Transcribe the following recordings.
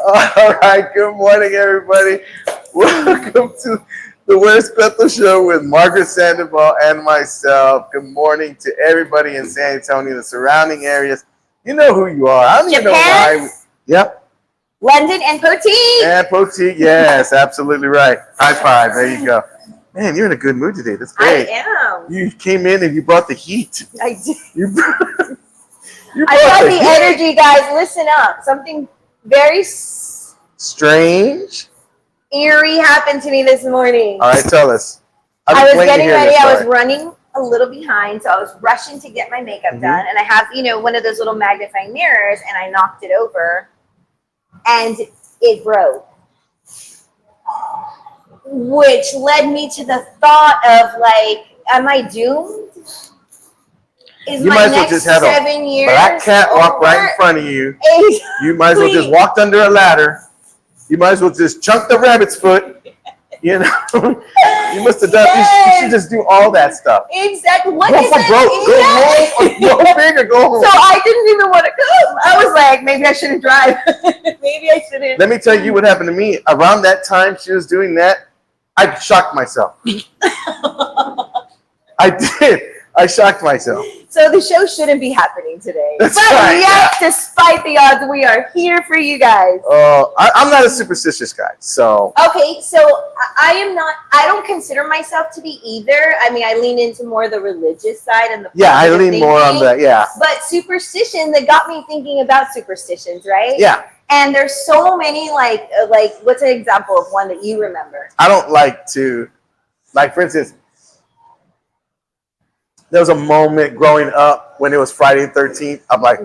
All right, good morning, everybody. Welcome to the Where's Cleto Show with Margaret, Sandoval, and myself. Good morning to everybody in San Antonio and the surrounding areas. You know who you are. I don't even know why. Yep. London and Poteet. And Poteet, yes, absolutely right. High five. There you go. Man, you're in a good mood today. That's great. I am. You came in and you brought the heat. I did. You brought I got the energy, guys. Listen up. Something very strange, eerie happened to me this morning. All right, tell us. I was getting ready. I was running a little behind, so I was rushing to get my makeup done. And I have, one of those little magnifying mirrors, and I knocked it over, and it broke. Which led me to the thought of, like, am I doomed? Is you my might as well next just have 7 a years black cat walk over? right in front of you. Exactly. You might as well just walk under a ladder. You might as well just chunk the rabbit's foot. You know, you must have done. You should just do all that stuff. Exactly. What go is for that? broke. Go home. Go big or go home. So I didn't even want to come. I was like, maybe I shouldn't drive. Maybe I shouldn't. Let me tell you what happened to me. Around that time she was doing that, I shocked myself. I did. I shocked myself. So the show shouldn't be happening today. That's but right, yet, despite the odds, we are here for you guys. I'm not a superstitious guy, so. Okay, so I am not. I don't consider myself to be either. I mean, I lean into more the religious side and the I lean more on that. Yeah. But superstition, that got me thinking about superstitions, right? Yeah. And there's so many, like what's an example of one that you remember? I don't like to, like, for instance, there was a moment growing up when it was Friday the 13th. I'm like,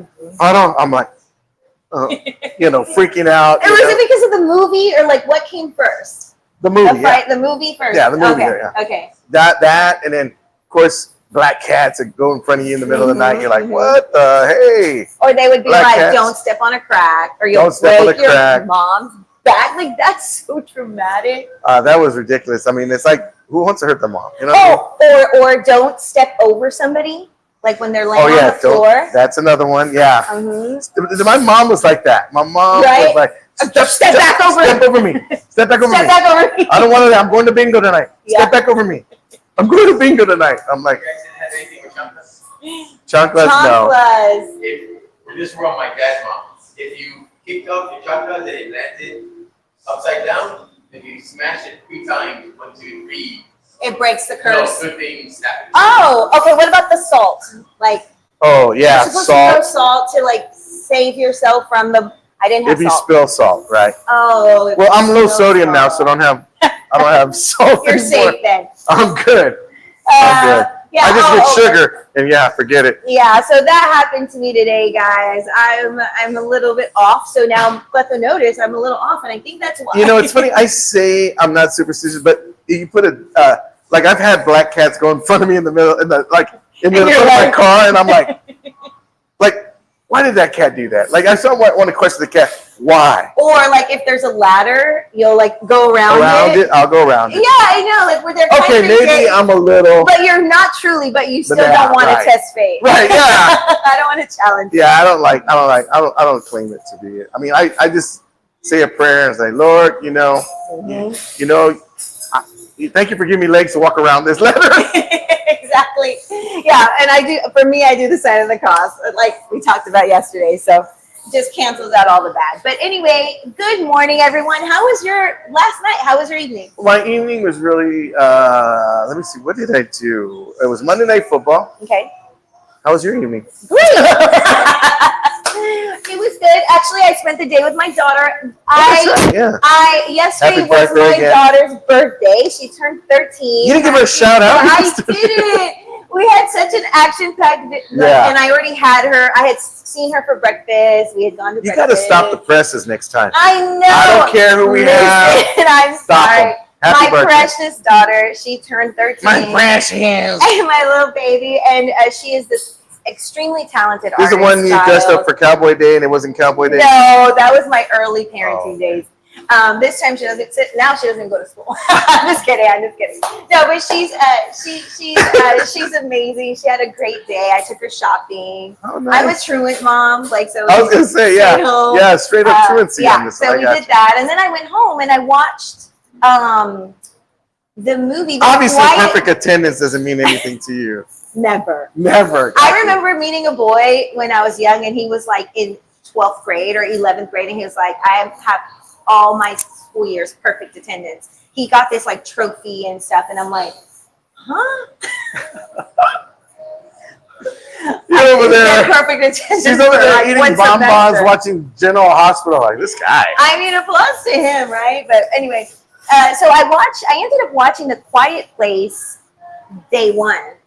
freaking out. And was it because of the movie, or like what came first? The movie, The movie first. Yeah, the movie. Okay. Yeah. Okay. That, and then of course black cats that go in front of you in the middle of the night. You're like, what the hey? Or they would be black like, cats. Don't step on a crack, or you'll break your mom's back. Like, that's so traumatic. That was ridiculous. I mean, it's like, who wants to hurt their mom? You know. Oh, or don't step over somebody, like when they're laying on the floor. That's another one. Yeah. My mom was like that. My mom was like, step back over me. Step back over me. I don't want to. I'm going to bingo tonight. Yeah. Step back over me. I'm going to bingo tonight. I'm like, chanclas, no. If this were on my dad's mom, if you kicked off your chanclas and it landed upside down, if you smash it 3 times, 1, 2, 3, it breaks the curse. No, good things happen. Oh, okay. What about the salt? Like, oh yeah, you're supposed to throw salt to like save yourself from the. I didn't have salt. If you spill salt, right? Oh. Well, I'm low sodium now, so I don't have salt. You're anymore. safe then. I'm good. I'm good. Yeah, I just get sugar, and forget it. Yeah, so that happened to me today, guys. I'm a little bit off, so now Cleto notice I'm a little off, and I think that's why. You know, it's funny. I say I'm not superstitious, but you put like I've had black cats go in front of me in the middle, in the front of my car, and I'm like, why did that cat do that? Like, I somewhat want to question the cat. Why? Or like if there's a ladder, you'll like go around it. I'll go around it. Yeah, I know. Like where they're okay, maybe I'm a little. But you're not truly. But you still don't want to test fate. Right? Yeah. I don't want to challenge. Yeah, I don't claim it to be it. I mean, I just say a prayer and say, Lord, thank you for giving me legs to walk around this ladder. Exactly. Yeah, and I do the sign of the cross, like we talked about yesterday. So just cancels out all the bad. But anyway, good morning, everyone. How was your last night? How was your evening? My evening was really, let me see, what did I do? It was Monday Night Football. Okay. How was your evening? Great. It was good. Actually, I spent the day with my daughter. Yesterday was my daughter's birthday. She turned 13. You didn't give her a shout out? I didn't. We had such an action-packed and I already had her. I had seen her for breakfast. We had gone to breakfast. You got to stop the presses next time. I know. I don't care who we have. I'm sorry. My precious daughter, she turned 13. My precious. And my little baby. And she is this extremely talented artist. This is the one you dressed up for Cowboy Day and it wasn't Cowboy Day? No, that was my early parenting days. This time she doesn't sit. Now she doesn't go to school. I'm just kidding. No, but she's amazing. She had a great day. I took her shopping. Oh, nice. I'm a truant mom, like so. I was gonna say, yeah, home. yeah, straight up truancy on this. So we did that, and then I went home and I watched the movie. Obviously, perfect attendance doesn't mean anything to you. Never. Never. I remember meeting a boy when I was young, and he was like in 12th grade or 11th grade, and he was like, I have all my school years perfect attendance. He got this like trophy and stuff, and I'm like, huh? You're over there. Perfect attendance. She's over there like eating bonbons, watching General Hospital. Like, this guy. I mean, applause to him, right? But anyway, so I ended up watching The Quiet Place day one.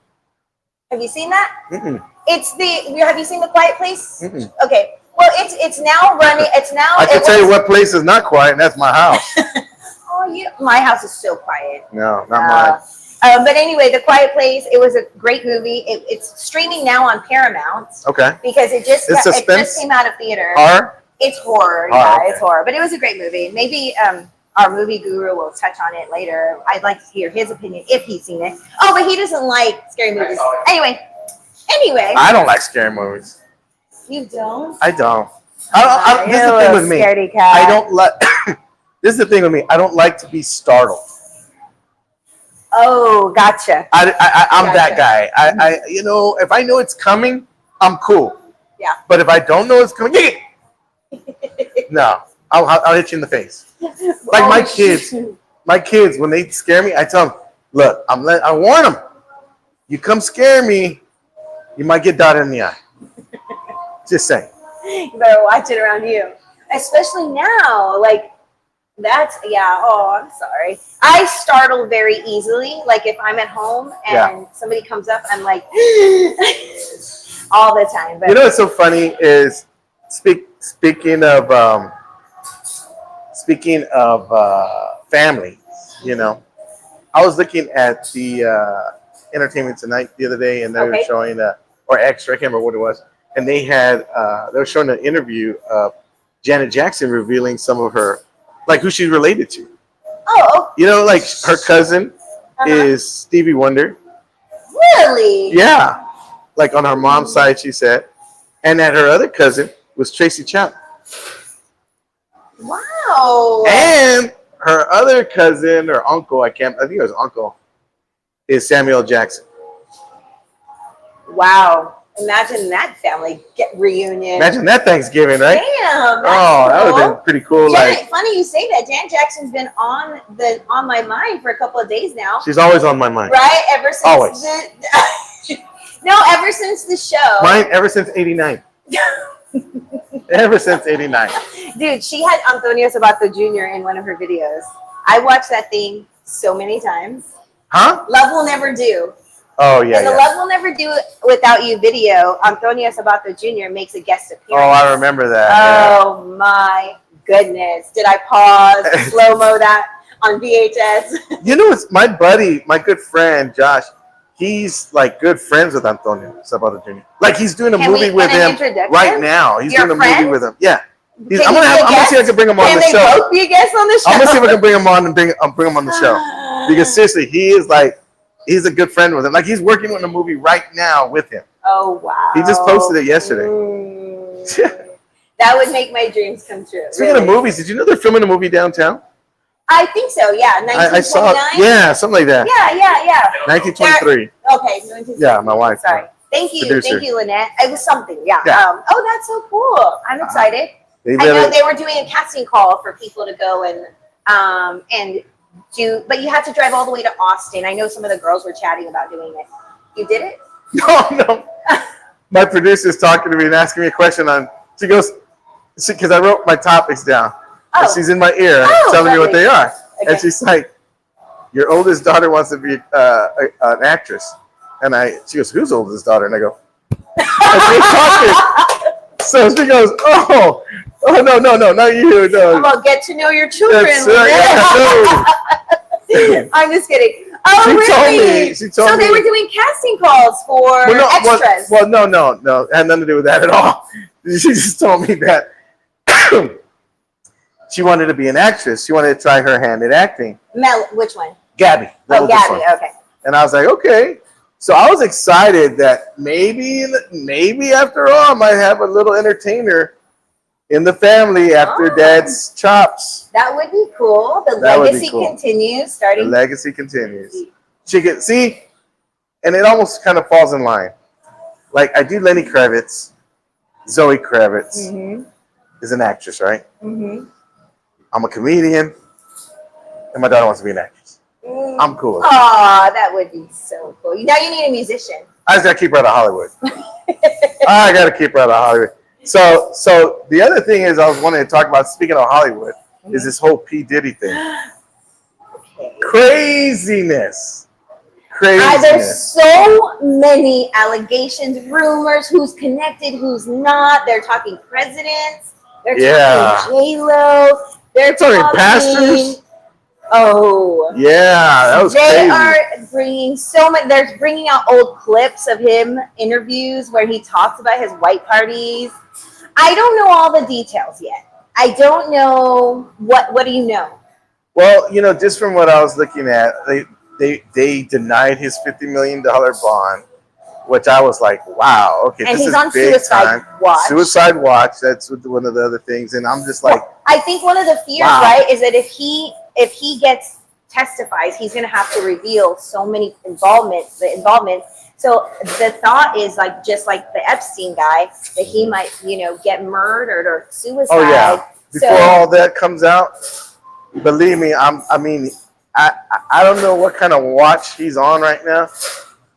Have you seen that? Mm-mm. Have you seen The Quiet Place? Mm-mm. Okay. Well, it's now running. I can tell you what place is not quiet, and that's my house. Oh, my house is so quiet. No, not mine. But anyway, The Quiet Place. It was a great movie. It's streaming now on Paramount. Okay. Because it just came out of theater. Horror? It's horror. Oh, Yeah, okay. It's horror. But it was a great movie. Maybe our movie guru will touch on it later. I'd like to hear his opinion if he's seen it. Oh, but he doesn't like scary movies. Anyway. I don't like scary movies. You don't? I don't. This is the thing with me. Scaredy cat. I don't like. This is the thing with me. I don't like to be startled. Oh, gotcha. I'm Gotcha. that guy. If I know it's coming, I'm cool. Yeah. But if I don't know it's coming, no, I'll hit you in the face. Like my kids, when they scare me, I tell them, look, I warn them. You come scare me, you might get dotted in the eye. Just saying. You better watch it around you. Especially now. Like, oh, I'm sorry. I startle very easily. Like, if I'm at home and somebody comes up, I'm like, all the time. But what's so funny is, speaking of family, I was looking at the Entertainment Tonight the other day, and they were showing or Extra, I can't remember what it was, and they were showing an interview of Janet Jackson revealing some of her, like who she's related to. Oh. Like her cousin is Stevie Wonder. Really? Yeah. Like on her mom's side, she said, and that her other cousin was Tracy Chapman. Wow. And her other cousin or uncle, I think it was uncle, is Samuel Jackson. Wow. Imagine that family reunion. Imagine that Thanksgiving, right? Damn. That would have been pretty cool. Funny you say that. Janet Jackson's been on my mind for a couple of days now. She's always on my mind. Right? Ever since always. ever since the show. Mine ever since '89. Ever since '89. Dude, she had Antonio Sabato Jr. in one of her videos. I watched that thing so many times. Huh? Love Will Never Do. Oh, yeah. And the Love Will Never Do Without You video, Antonio Sabato Jr. makes a guest appearance. Oh, I remember that. Oh, my goodness. Did I pause, slow-mo that on VHS? It's my buddy, my good friend, Josh. He's like good friends with Antonio Sabato Jr. Like he's doing a movie with him right now. He's doing a movie with him. Yeah. I'm gonna see if I can bring him on the show. Can they both be guests on the show? I'm gonna see if I can bring him on and bring him on the show. Because seriously, he's a good friend with him. Like he's working on a movie right now with him. Oh wow! He just posted it yesterday. That would make my dreams come true. Speaking of movies, did you know they're filming a movie downtown? I think so. Yeah, 1929. I saw it. Yeah, something like that. Yeah. 1923. Okay, 1923. Yeah, my wife. Sorry. Thank you, Lynette. It was something. Yeah. Yeah. That's so cool. I'm excited. I know they were doing a casting call for people to go and do, but you had to drive all the way to Austin. I know some of the girls were chatting about doing it. You did it? No. My producer's talking to me and asking me a question she goes, because I wrote my topics down. Oh. And she's in my ear telling me what they are. Okay. And she's like, your oldest daughter wants to be an actress. And she goes, whose oldest daughter? And I go, talking. So she goes, oh, no, not you. No. Well, get to know your children. No. I'm just kidding. Oh, really? She told me. So they were doing casting calls for extras. No. It had nothing to do with that at all. She just told me that she wanted to be an actress. She wanted to try her hand at acting. Mel, which one? Gabby. The Oh, oldest Gabby. one. Okay. And I was like, okay. So I was excited that maybe after all, I might have a little entertainer in the family after Oh. Dad's chops. That would be cool. The That would be legacy cool. continues. The Starting. legacy continues. She can see, and it almost kind of falls in line. Like I do Lenny Kravitz, Zoe Kravitz Mm-hmm. is an actress, right? Mm-hmm. I'm a comedian, and my daughter wants to be an actress. I'm cool. Aw, that would be so cool. Now you need a musician. I just gotta keep her out of Hollywood. I gotta keep her out of Hollywood. So the other thing is I was wanting to talk about, speaking of Hollywood, is this whole P. Diddy thing. Okay. Craziness. There's so many allegations, rumors, who's connected, who's not. They're talking presidents. They're talking J-Lo. They're talking pastors. Oh. Yeah, that was They crazy. are bringing so much. They're bringing out old clips of him interviews where he talks about his white parties. I don't know all the details yet. I don't know what do you know? Well, just from what I was looking at, they denied his $50 million bond, which I was like, wow, okay, And this he's is on big suicide time. watch. Suicide watch. That's one of the other things, and I'm just like, I think one of the fears, Wow. right, is that if he testifies, he's going to have to reveal so many involvement. So the thought is like just like the Epstein guy that he might get murdered or suicide. oh yeah. Before So- all that comes out, believe me, I don't know what kind of watch he's on right now,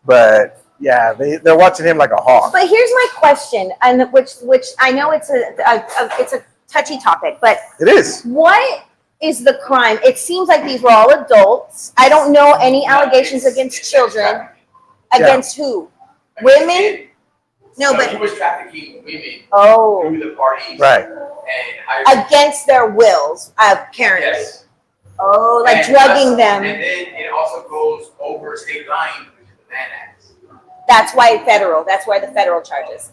but yeah, they're watching him like a hawk. But here's my question, and which I know it's a touchy topic, but It is. what is the crime? It seems like these were all adults. I don't know any allegations against children. Against who? Women? No, he but was trafficking women oh, through the parties. Right. And hiring. against their wills, apparently. Yes. Oh, like And drugging plus- them. And then it also goes over state line, which is the Mann Act. That's why federal. That's why the federal charges.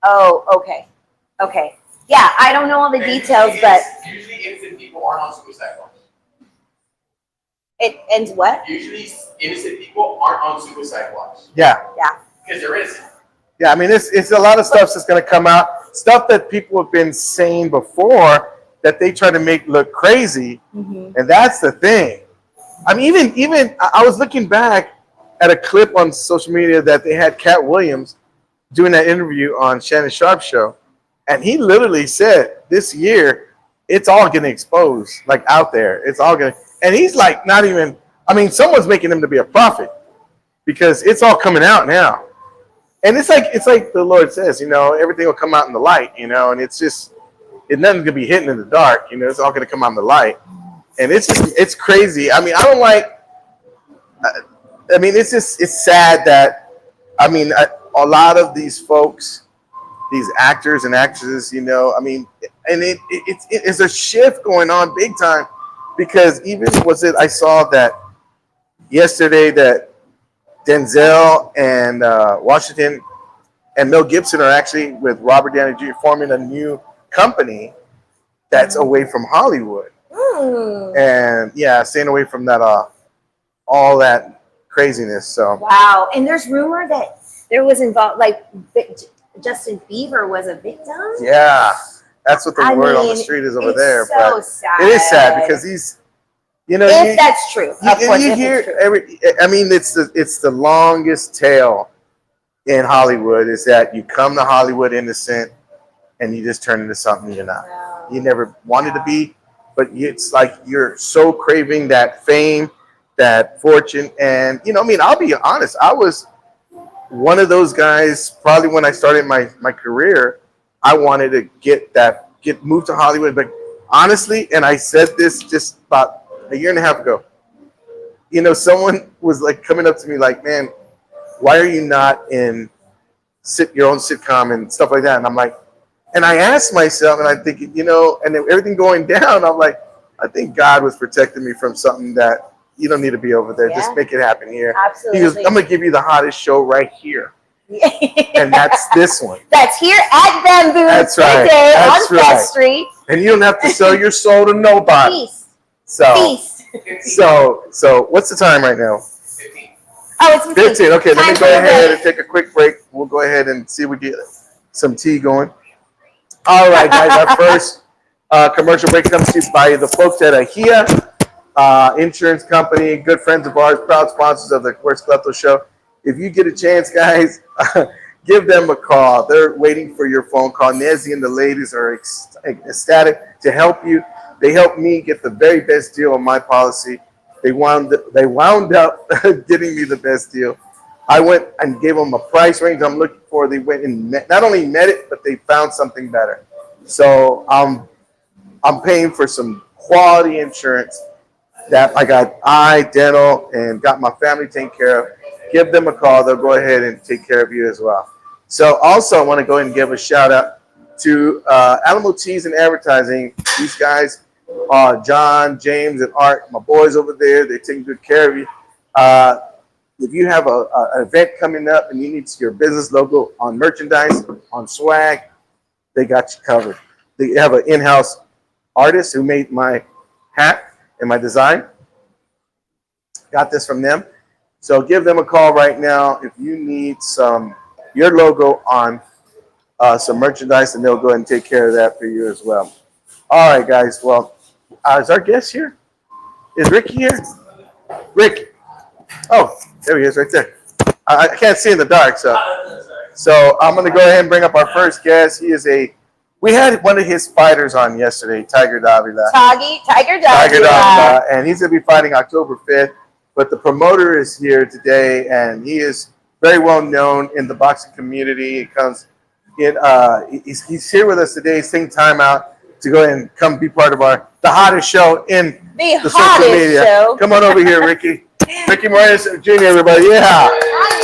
Oh, okay, okay. Yeah, I don't know all the And details, usually but usually innocent people aren't on suicide watch. it ends what? Usually innocent people aren't on suicide watch Yeah. because they're innocent. Yeah, I mean, it's a lot of stuff that's going to come out. Stuff that people have been saying before that they try to make look crazy, and that's the thing. I mean, even I was looking back at a clip on social media that they had Cat Williams doing that interview on Shannon Sharp's show, and he literally said this year it's all getting exposed, like out there. It's all going, and he's like, not even. I mean, someone's making him to be a prophet because it's all coming out now. And it's like the Lord says, everything will come out in the light, and it's nothing's gonna be hidden in the dark, it's all gonna come out in the light. And it's crazy. I mean, I don't like, it's sad that, a lot of these folks, these actors and actresses, and it's a shift going on big time because I saw that yesterday that Denzel and Washington and Mel Gibson are actually with Robert Downey Jr. forming a new company that's away from Hollywood. And yeah, staying away from that all that craziness. So Wow, and there's rumor that there was involved, like Justin Bieber was a victim. yeah, that's what the I word on the mean, street is over it's there. so But sad. it is sad because he's, If that's true, of course. you if hear it's true. it's the longest tale in Hollywood is that you come to Hollywood innocent and you just turn into something you're not. Wow. You never wanted to be, but it's like you're so craving that fame, that fortune, and I'll be honest, I was one of those guys. Probably when I started my career, I wanted to get moved to Hollywood, but honestly, and I said this just about a year and a half ago, someone was like coming up to me like, man, why are you not in your own sitcom and stuff like that? And I'm like, and I asked myself, and I'm thinking, and then everything going down, I'm like, I think God was protecting me from something that you don't need to be over there. Yeah. Just make it happen here. Absolutely. He goes, I'm going to give you the hottest show right here. And that's this one. That's here at Bamboo That's right. today That's on Fifth right. Street. and you don't have to sell your soul to nobody. Peace. So, Peace. so what's the time right now? 15. Oh, it's 15. 15. Okay, let Time me for go a ahead break. and take a quick break. We'll go ahead and see if we get some tea going. All right, guys, our first commercial break comes to you by the folks at AHIA Insurance Company, good friends of ours, proud sponsors of the Where's Cleto show. If you get a chance, guys, give them a call. They're waiting for your phone call. Nezzy and the ladies are ecstatic to help you. They helped me get the very best deal on my policy. They wound up getting me the best deal. I went and gave them a price range I'm looking for. They went and not only met it, but they found something better. So I'm paying for some quality insurance that I got eye, dental, and got my family taken care of. Give them a call. They'll go ahead and take care of you as well. So also I want to go ahead and give a shout out to Alamo Teas and Advertising. These guys, John, James, and Art, my boys over there, they take good care of you. If you have an event coming up and you need your business logo on merchandise, on swag, they got you covered. They have an in-house artist who made my hat and my design. Got this from them. So give them a call right now if you need your logo on some merchandise, and they'll go ahead and take care of that for you as well. All right, guys. Well, is our guest here? Is Ricky here? Rick. Oh, there he is right there. I can't see in the dark, so I'm going to go ahead and bring up our first guest. We had one of his fighters on yesterday, Tiger Davila. Tiger Davila. And he's going to be fighting October 5th. But the promoter is here today, and he is very well known in the boxing community. He comes in. He's here with us today. He's taking time out to go ahead and come be part of the hottest show in the social media. Show. Come on over here, Ricky. Ricky Morales Jr. Everybody, yeah. Hi,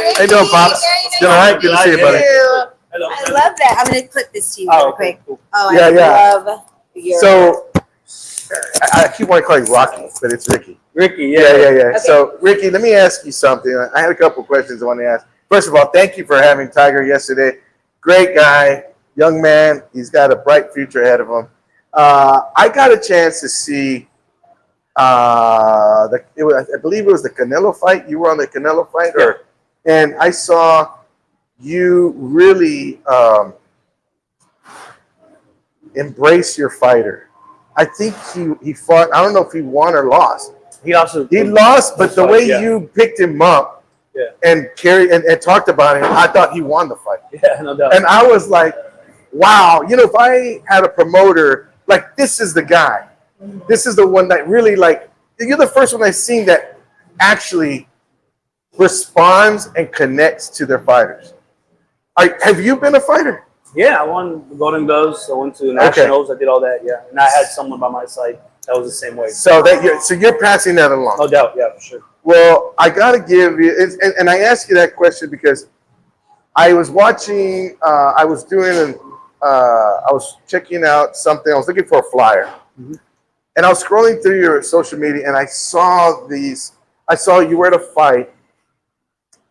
Ricky. How you doing, Pops? Doing all right? Good to see you, buddy. Hello. I love that. I'm going to clip this to you real quick. Cool. Oh, Yeah, I love your... So I keep wanting to call you Rocky, but it's Ricky. Ricky, yeah. Okay. So, Ricky, let me ask you something. I had a couple questions I want to ask. First of all, thank you for having Tiger yesterday. Great guy, young man. He's got a bright future ahead of him. I got a chance to see, I believe it was the Canelo fight. You were on the Canelo fight? Yeah. And I saw you really embrace your fighter. I think he fought. I don't know if he won or lost. He lost, but the way you picked him up and carried and talked about him, I thought he won the fight. Yeah, no doubt. And I was like, wow, if I had a promoter, like, this is the guy. This is the one that really, like, you're the first one I've seen that actually responds and connects to their fighters. Have you been a fighter? Yeah, I won the Golden Gloves. I went to nationals. I did all that. Yeah, and I had someone by my side that was the same way. So you're passing that along. No doubt. Yeah, for sure. Well, I gotta give you, and I ask you that question because I was watching. I was checking out something. I was looking for a flyer, and I was scrolling through your social media, and I saw you were at a fight,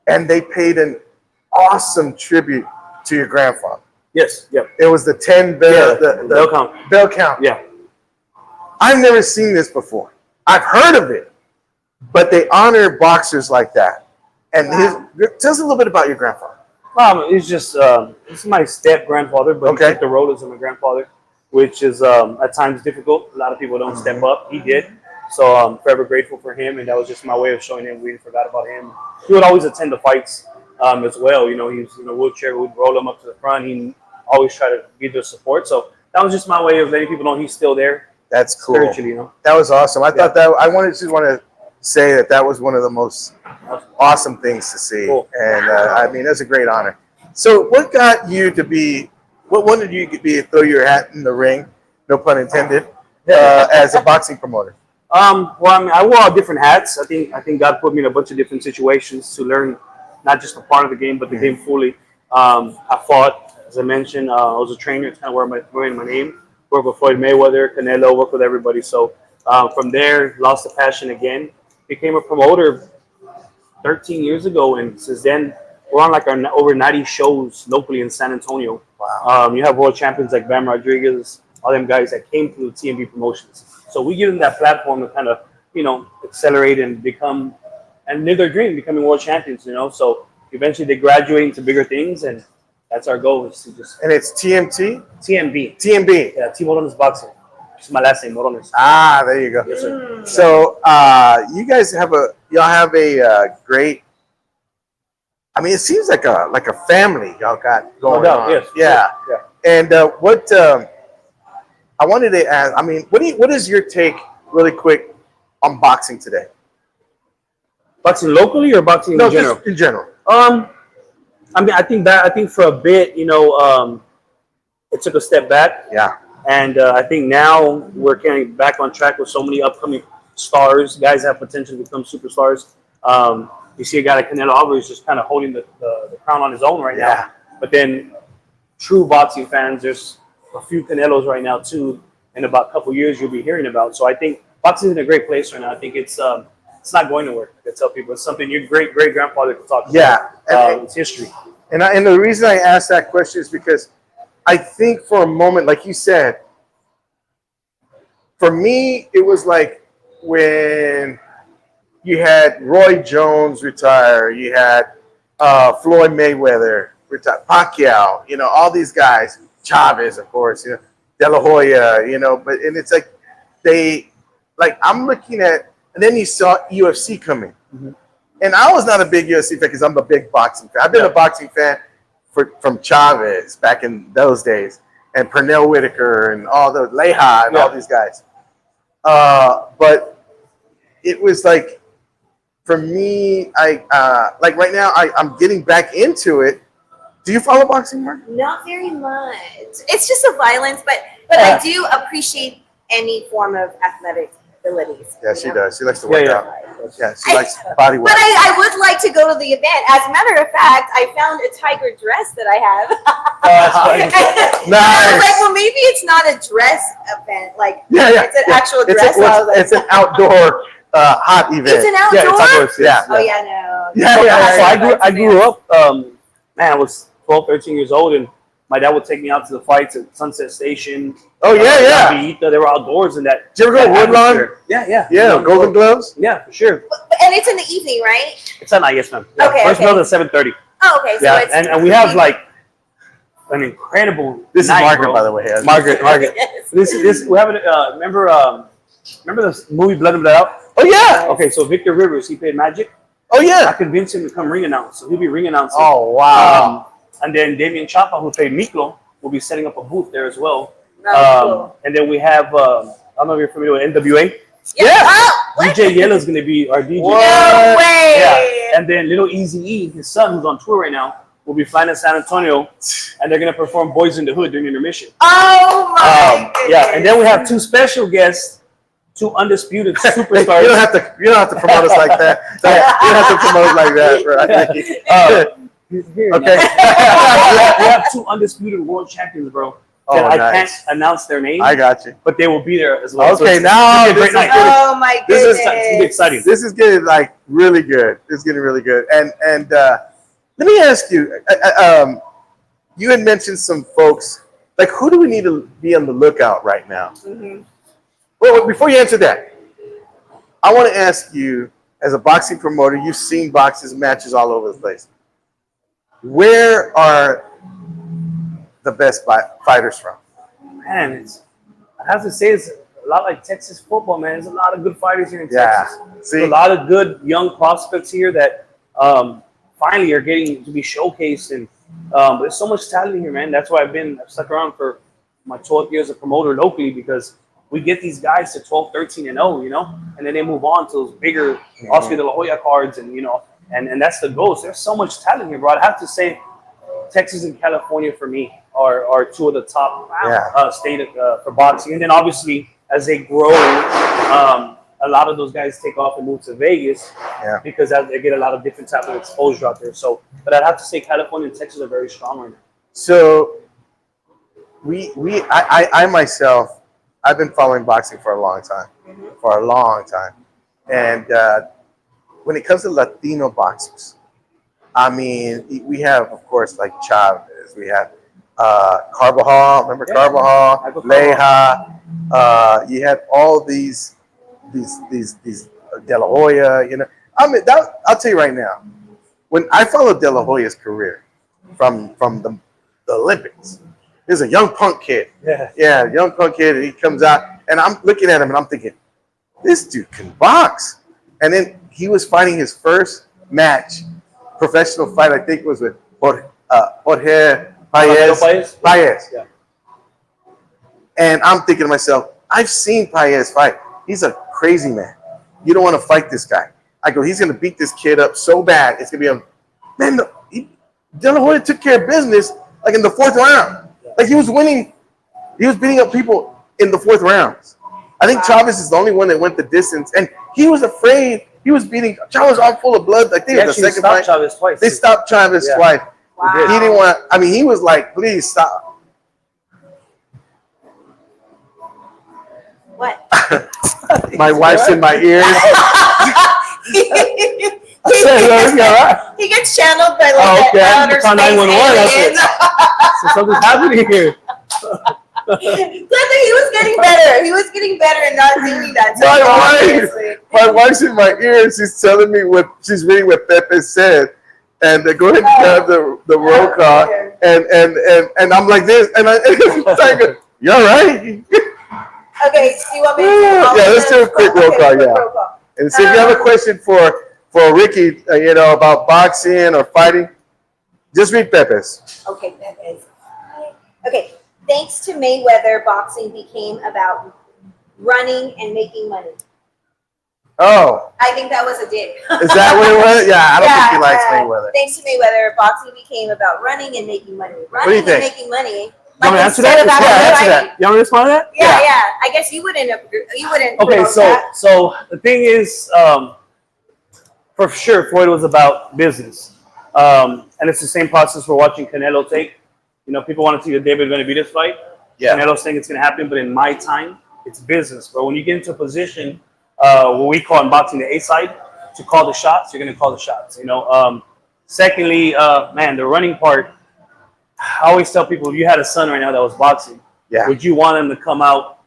and they paid an awesome tribute to your grandfather. Yes. Yep. It was the 10 bell, the bell count. Bell count. Yeah. I've never seen this before. I've heard of it, but they honor boxers like that. And tell us a little bit about your grandfather. He's just this is my step grandfather, but he took the role as my grandfather, which is at times difficult. A lot of people don't step up. He did. So I'm forever grateful for him, and that was just my way of showing him we forgot about him. He would always attend the fights as well. He was in a wheelchair. We'd roll him up to the front. He always try to give their support. So that was just my way of letting people know he's still there. That's cool. Spiritually, That was awesome. I thought that I want to say that was one of the most awesome things to see. Cool. And I mean, that's a great honor. So what got you to be, what wanted you to be, throw your hat in the ring, no pun intended, as a boxing promoter? Well, I mean, I wore all different hats. I think God put me in a bunch of different situations to learn not just a part of the game, but the game fully. I fought, as I mentioned, I was a trainer. It's kind of wearing my name. Worked with Floyd Mayweather, Canelo, worked with everybody. So from there, lost the passion again. Became a promoter 13 years ago, and since then, we're on over 90 shows locally in San Antonio. Wow. You have world champions like Bam Rodriguez, all them guys that came through TMB promotions. So we give them that platform to kind of, accelerate and become and live their dream, becoming world champions. So eventually they graduate into bigger things, and that's our goal is to just And it's TMT? TMB. TMB. Yeah, Team Morones Boxing. It's my last name, Morones. Ah, there you go. Yes, sir. So you guys have great. I mean, it seems like a family y'all got going No doubt, on. yes. Yeah. Yeah. And what I wanted to ask, I mean, what is your take, really quick, on boxing today? Boxing locally or boxing in general? Just in general. I mean, I think for a bit, it took a step back. Yeah. And I think now we're getting back on track with so many upcoming stars, guys that have potential to become superstars. You see a guy like Canelo Alvarez just kind of holding the crown on his own right now. But then true boxing fans, there's a few Canelos right now too. In about a couple years, you'll be hearing about. So I think boxing is in a great place right now. I think it's not going to work. I tell people it's something your great grandfather could talk about. Yeah. It's history. And the reason I asked that question is because I think for a moment, like you said, for me, it was like when you had Roy Jones retire, you had Floyd Mayweather retire, Pacquiao, all these guys, Chavez, of course, De La Hoya, and it's like I'm looking at, and then you saw UFC coming. Mm-hmm. And I was not a big UFC fan because I'm a big boxing fan. I've been a boxing fan from Chavez back in those days, and Pernell Whitaker and all those Leija and all these guys. But it was like, for me, like right now, I'm getting back into it. Do you follow boxing, Mark? Not very much. It's just a violence, but I do appreciate any form of athletic abilities. Yeah, she does. She likes to work Yeah. out. Yeah, she likes body work. But I would like to go to the event. As a matter of fact, I found a tiger dress that I have. Nice. I was like, well, maybe it's not a dress event. Like, it's an actual dress. It's an outdoor hot event. It's an outdoor? Yeah, it's outdoors. Yeah. Oh, yeah, no. Yeah. So I grew up. I was 12, 13 years old, and my dad would take me out to the fights at Sunset Station. Oh, yeah. Villita. They were outdoors and that. Did you ever go to Woodlawn? Yeah. Yeah, Golden Gloves? Yeah, for sure. And it's in the evening, right? It's at night, yes, ma'am. Yeah. Okay, First okay. bell at 7:30. Oh, okay. So Yeah, it's and we have like an incredible. This is night, Margaret, bro. by the way. Margaret. Yes. This we have it. Remember the movie Blood and Blood Out? Oh, yeah. Okay, so Victor Rivers, he played Magic. Oh, I yeah. convinced him to come ring announce, so he'll be ring announcing. Oh, wow. And then Damian Chapa, who played Miklo, will be setting up a booth there as well. Cool. And then we have, I don't know if you're familiar with NWA. Yeah. Oh, what? DJ Yella's going to be our DJ. What? No way. Yeah. And then Little Easy E, his son, who's on tour right now, will be flying to San Antonio, and they're going to perform Boys in the Hood during intermission. Oh, my goodness. Yeah, and then we have two special guests, two undisputed superstars. You don't have to promote us like that. You don't have to promote like that, right? Okay. we have two undisputed world champions, bro. Oh, I nice. can't announce their names. I got you. But they will be there as well. Okay, it's now gonna be a great night. Oh, my This goodness. is- It's gonna be exciting. This is getting like really good. It's getting really good. And let me ask you. You had mentioned some folks. Like, who do we need to be on the lookout right now? Mhm. Well, before you answer that, I want to ask you, as a boxing promoter, you've seen boxing matches all over the place. Where are the best fighters from? Man, I have to say it's a lot like Texas football, man. There's a lot of good fighters here in Yeah. Texas. See? There's a lot of good young prospects here that finally are getting to be showcased. And there's so much talent here, man. That's why I've stuck around for my 12 years as a promoter locally, because we get these guys to 12, 13, and 0, and then they move on to those bigger Oscar De La Hoya cards, and and that's the goal. So there's so much talent here, bro. I'd have to say Texas and California for me are two of the top state for boxing. And then obviously as they grow, a lot of those guys take off and move to Vegas because they get a lot of different type of exposure out there. So, but I'd have to say California and Texas are very strong right now. So I myself, I've been following boxing for a long time, and when it comes to Latino boxers, I mean, we have, of course, like Chavez, we have Carbajal. Remember Carbajal, Leija. You had all these De La Hoya. You know, I mean, I'll tell you right now. When I followed De La Hoya's career from the Olympics, he's a young punk kid. Yeah, young punk kid, and he comes out, and I'm looking at him, and I'm thinking, this dude can box. And then he was fighting his first match, professional fight, I think was with Jorge Paez. Yeah. And I'm thinking to myself, I've seen Paez fight. He's a crazy man. You don't want to fight this guy. I go, he's going to beat this kid up so bad. It's going to be a man. De La Hoya took care of business like in the fourth round. Like he was winning. He was beating up people in the fourth rounds. I think Chavez is the only one that went the distance, and he was afraid. He was beating Chavez all full of blood. I think it was the second fight. Chavez twice. They stopped Chavez twice. Wow. He didn't want. I mean, he was like, "Please stop." What? My wife's in my ears. He gets channeled by like outer space aliens. So something's happening here. He was getting better. He was getting better and not doing that. So my wife's in my ear. She's telling me she's reading what Pepe said, and they go ahead and have the roll call, and I'm like this, and I'm like, you all right? Okay, do you want me to let's do a quick roll call. Roll call. And so if you have a question for Ricky, about boxing or fighting, just read Pepe's. Okay, Pepe's. Okay. Thanks to Mayweather, boxing became about running and making money. Oh. I think that was a dig. Is that what it was? Yeah, I don't think he likes Mayweather. Thanks to Mayweather, boxing became about running and making money. Running and making money. You want to answer that? You want to respond to that? Yeah. I guess you wouldn't. Okay, so the thing is, for sure, Floyd was about business, and it's the same process we're watching Canelo take. People want to see that David's going to beat this fight. Yeah. Canelo's saying it's going to happen, but in my time, it's business. But when you get into a position, what we call in boxing the A side, to call the shots, you're going to call the shots. Secondly, the running part. I always tell people, if you had a son right now that was boxing, would you want him to come out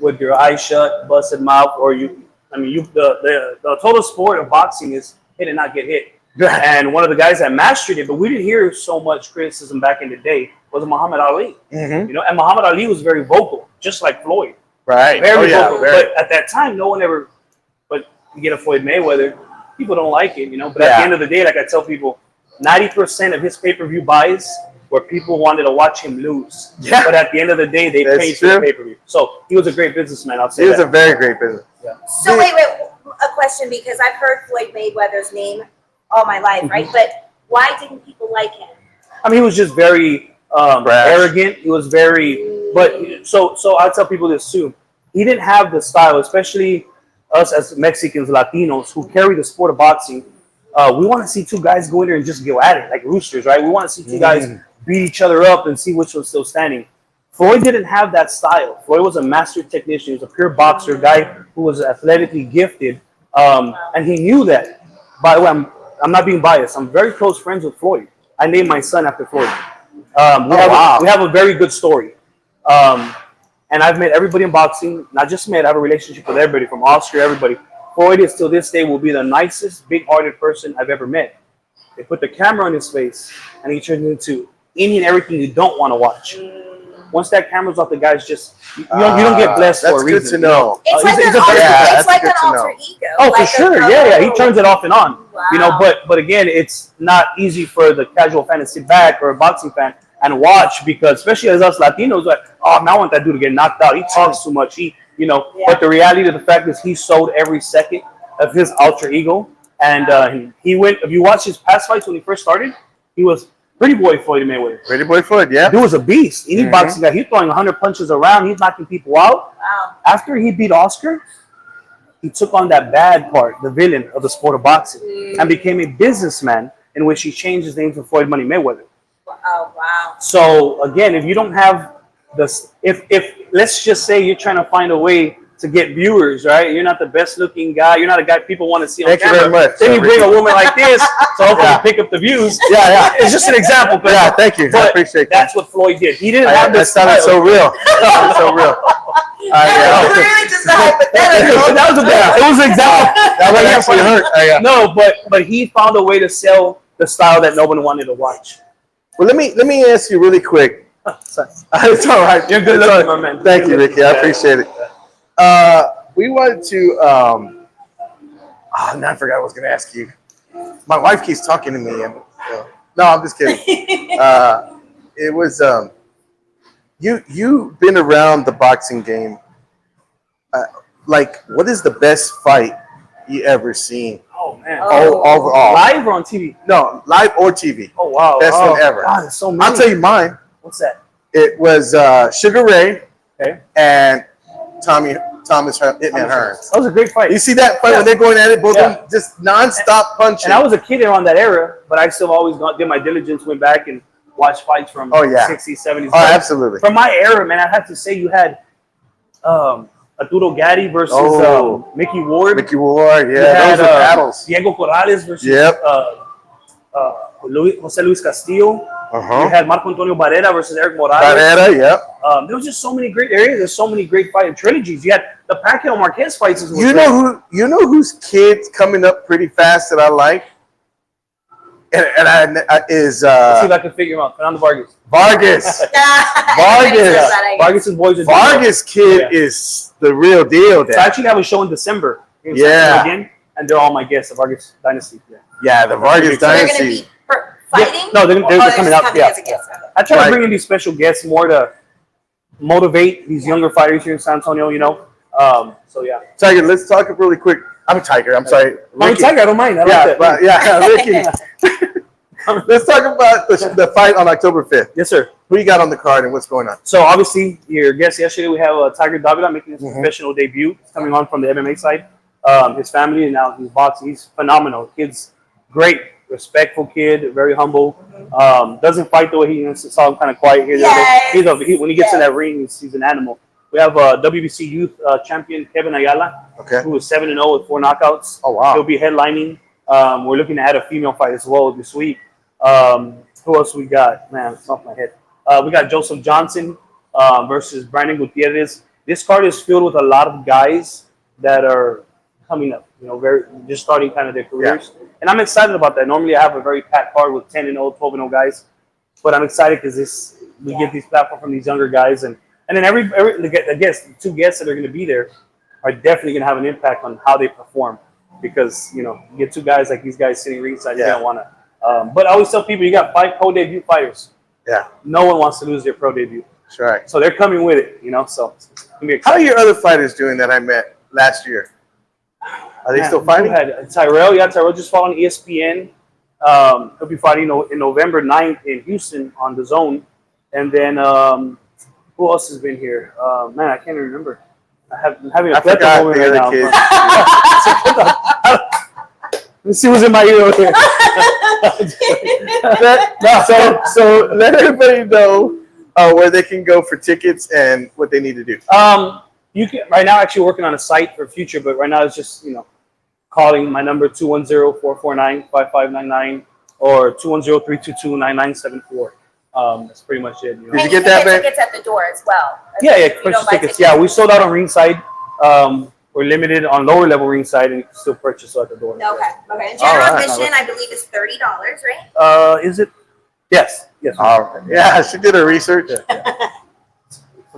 with your eyes shut, busted mouth, or the total sport of boxing is hit and not get hit. And one of the guys that mastered it, but we didn't hear so much criticism back in the day, was Muhammad Ali. Mm-hmm. And Muhammad Ali was very vocal, just like Floyd. Right. Very vocal. But at that time, no one ever. But you get a Floyd Mayweather, people don't like it, But at the end of the day, like I tell people, 90% of his pay-per-view buys where people wanted to watch him lose. Yeah. But at the end of the day, they paid for the pay-per-view. So he was a great businessman. I'll say he was a very great businessman. Yeah. So wait, a question, because I've heard Floyd Mayweather's name all my life, right? But why didn't people like him? I mean, he was just very arrogant. He was very, but so I tell people this too. He didn't have the style, especially us as Mexicans, Latinos, who carry the sport of boxing. We want to see two guys go in there and just go at it like roosters, right? We want to see two guys beat each other up and see which one's still standing. Floyd didn't have that style. Floyd was a master technician. He was a pure boxer, guy who was athletically gifted, and he knew that. By the way, I'm not being biased. I'm very close friends with Floyd. I named my son after Floyd. We have a very good story. And I've met everybody in boxing, not just me. I have a relationship with everybody from Austria, everybody. Floyd is till this day will be the nicest, big-hearted person I've ever met. They put the camera on his face, and he turns into any and everything you don't want to watch. Once that camera's off, the guy's just you don't get blessed for a reason. That's good to know. It's like an alter ego. Oh, like for sure, yeah. He turns it off and on. Wow. But again, it's not easy for the casual fan to sit back or a boxing fan and watch, because especially as us Latinos, like, oh man, I want that dude to get knocked out. He talks too much. But the reality of the fact is he sold every second of his alter ego, and he went. If you watch his past fights when he first started, he was Pretty Boy Floyd Mayweather. Pretty Boy Floyd, yeah. He was a beast. Any boxing guy, he's throwing 100 punches around. He's knocking people out. Wow. After he beat Oscar, he took on that bad part, the villain of the sport of boxing, and became a businessman, in which he changed his name to Floyd Money Mayweather. Oh, wow. So again, if you don't have this, if let's just say you're trying to find a way to get viewers, right? You're not the best looking guy. You're not a guy people want to see on Thank you camera. very much. Then you bring a woman like this to hopefully Yeah. pick up the views. Yeah. It's just an example. But, Yeah, thank you. I but appreciate that. that's what Floyd did. He didn't have That this sounded style. so real. That sounded so real. That was really just a hypothetical. That was a it was an example. That would actually hurt. No, but he found a way to sell the style that no one wanted to watch. Well, let me ask you really quick. Sorry. It's all right. You're good It's looking, all right. my man. Thank you, Good Ricky. I looking. appreciate it. We wanted to. Now I forgot what I was going to ask you. My wife keeps talking to me, and no, I'm just kidding. It was you've been around the boxing game. Like, what is the best fight you ever seen? Oh man. Overall, Live or on TV? no, live or TV. Oh wow. Best oh, one ever. God, there's so many. I'll tell you mine. What's that? It was Sugar Ray Okay. and Thomas Hitman Hearns. That was a great fight. You see that fight when they're going at it, both Yeah. of them just non-stop punching. And I was a kid around that era, but I still always did my diligence, went back and watched fights from Oh, yeah. 60s, 70s. Oh, absolutely. From my era, man, I have to say you had Arturo Gatti versus Oh. Mickey Ward. Mickey Ward, You yeah, had, those are battles. Diego Corrales versus Yep. Jose Luis Castillo. You Uh-huh. had Marco Antonio Barrera versus Eric Morales. Barrera, yep. There was just so many great areas. There's so many great fighting trilogies. You had the Pacquiao Marquez fights. You know whose kid's coming up pretty fast that I like, and is Let's see if I can figure him out. Fernando Vargas. Vargas. Vargas' boys are Vargas kid Yeah. is the real deal. So I There. actually have a show in December. In Yeah. San Antonio again, and they're all my guests. The Vargas Dynasty. Yeah. Yeah, the Vargas So they're going to dynasty. be fighting? No, they're Or coming just out. Yeah. as a guest? Okay. I try Right. to bring in these special guests more to motivate these younger fighters here in San Antonio. You know. So yeah. Tiger, let's talk really quick. I'm Tiger. I'm sorry. Ricky. Tiger, I don't mind. I Yeah, like that. but yeah, Ricky. Let's talk about the fight on October 5th. Yes, sir. Who you got on the card and what's going on? So obviously, your guest yesterday, we have Tiger Davila making his Mhm. professional debut, coming on from the MMA side. His family, and now he's boxing. He's phenomenal. Kid's great, respectful kid, very humble. Doesn't fight the way he saw him kind of quiet here. Yes. When he gets in that ring, he's an animal. We have WBC youth champion Kevin Ayala, Okay. who was 7-0 with 4 knockouts. Oh, wow. He'll be headlining. We're looking to add a female fight as well this week. Who else we got? Man, it's off my head. We got Joseph Johnson versus Brandon Gutierrez. This card is filled with a lot of guys that are coming up, very just starting kind of their careers. And I'm excited about that. Normally I have a very packed card with 10-0, 12-0 guys, but I'm excited because we get these platforms from these younger guys, and then the 2 guests that are going to be there are definitely going to have an impact on how they perform, because you get 2 guys like these guys sitting ringside, you're going to want to. But I always tell people, you got 5 pro debut fighters. Yeah. No one wants to lose their pro debut. That's right. So they're coming with it, so it's going to be How are exciting. your other fighters doing that I met last year? Are they still fighting? We had Tyrell. Yeah, Tyrell just fought on ESPN. He'll be fighting in November 9th in Houston on the Zone. And then who else has been here? Man, I can't remember. I'm having a I Cleto forgot moment the right other now. kids. Let's see what's in my ear over here. So let everybody know where they can go for tickets and what they need to do. You can right now actually working on a site for future, but right now it's just calling my number 210-449-5599 or 210-322-9974. That's pretty much it. Did you get that, man? Tickets at the door as well. Yeah, If you don't purchase buy tickets. Yeah, we sold out on ringside. We're limited on lower level ringside, and you can still purchase at the door. Okay. And All general right. admission, I believe, is $30, right? Is it? Yes. All right. Yeah, she did her research.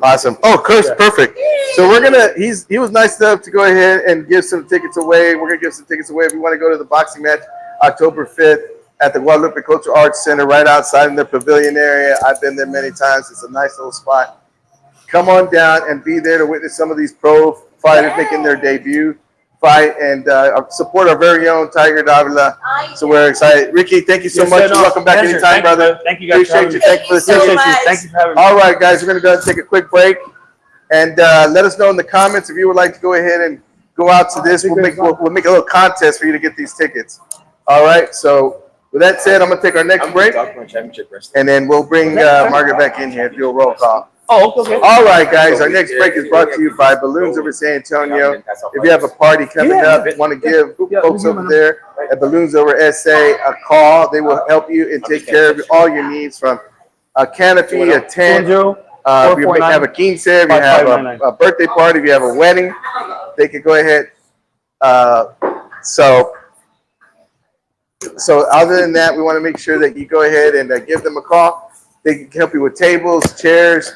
Awesome. Oh, Kurt's perfect. So he was nice enough to go ahead and give some tickets away. We're gonna give some tickets away if you want to go to the boxing match October 5th at the Guadalupe Cultural Arts Center right outside in the pavilion area. I've been there many times. It's a nice little spot. Come on down and be there to witness some of these pro fighters making their debut fight and support our very own Tiger Davila. So we're excited. Ricky, thank you so Yes, much. sir, You're no, welcome back pleasure. anytime, brother. Thank you guys. Appreciate you. Thank you for the Thank you so tickets. much. Thank you for having me. All right, guys, we're going to go ahead and take a quick break. And let us know in the comments if you would like to go ahead and go out to this. We'll make a little contest for you to get these tickets. All right, so with that said, I'm going to take our next break. And then we'll bring Margaret back in here and do a roll call. Oh, okay. All right, guys. Our next break is brought to you by Balloons over San Antonio. If you have a party coming up, want to give folks over there at Balloons over SA a call, they will help you and take care of all your needs, from a canopy, a tent. If you have a quince, if you have a birthday party, if you have a wedding, they can go ahead. So other than that, we want to make sure that you go ahead and give them a call. They can help you with tables, chairs,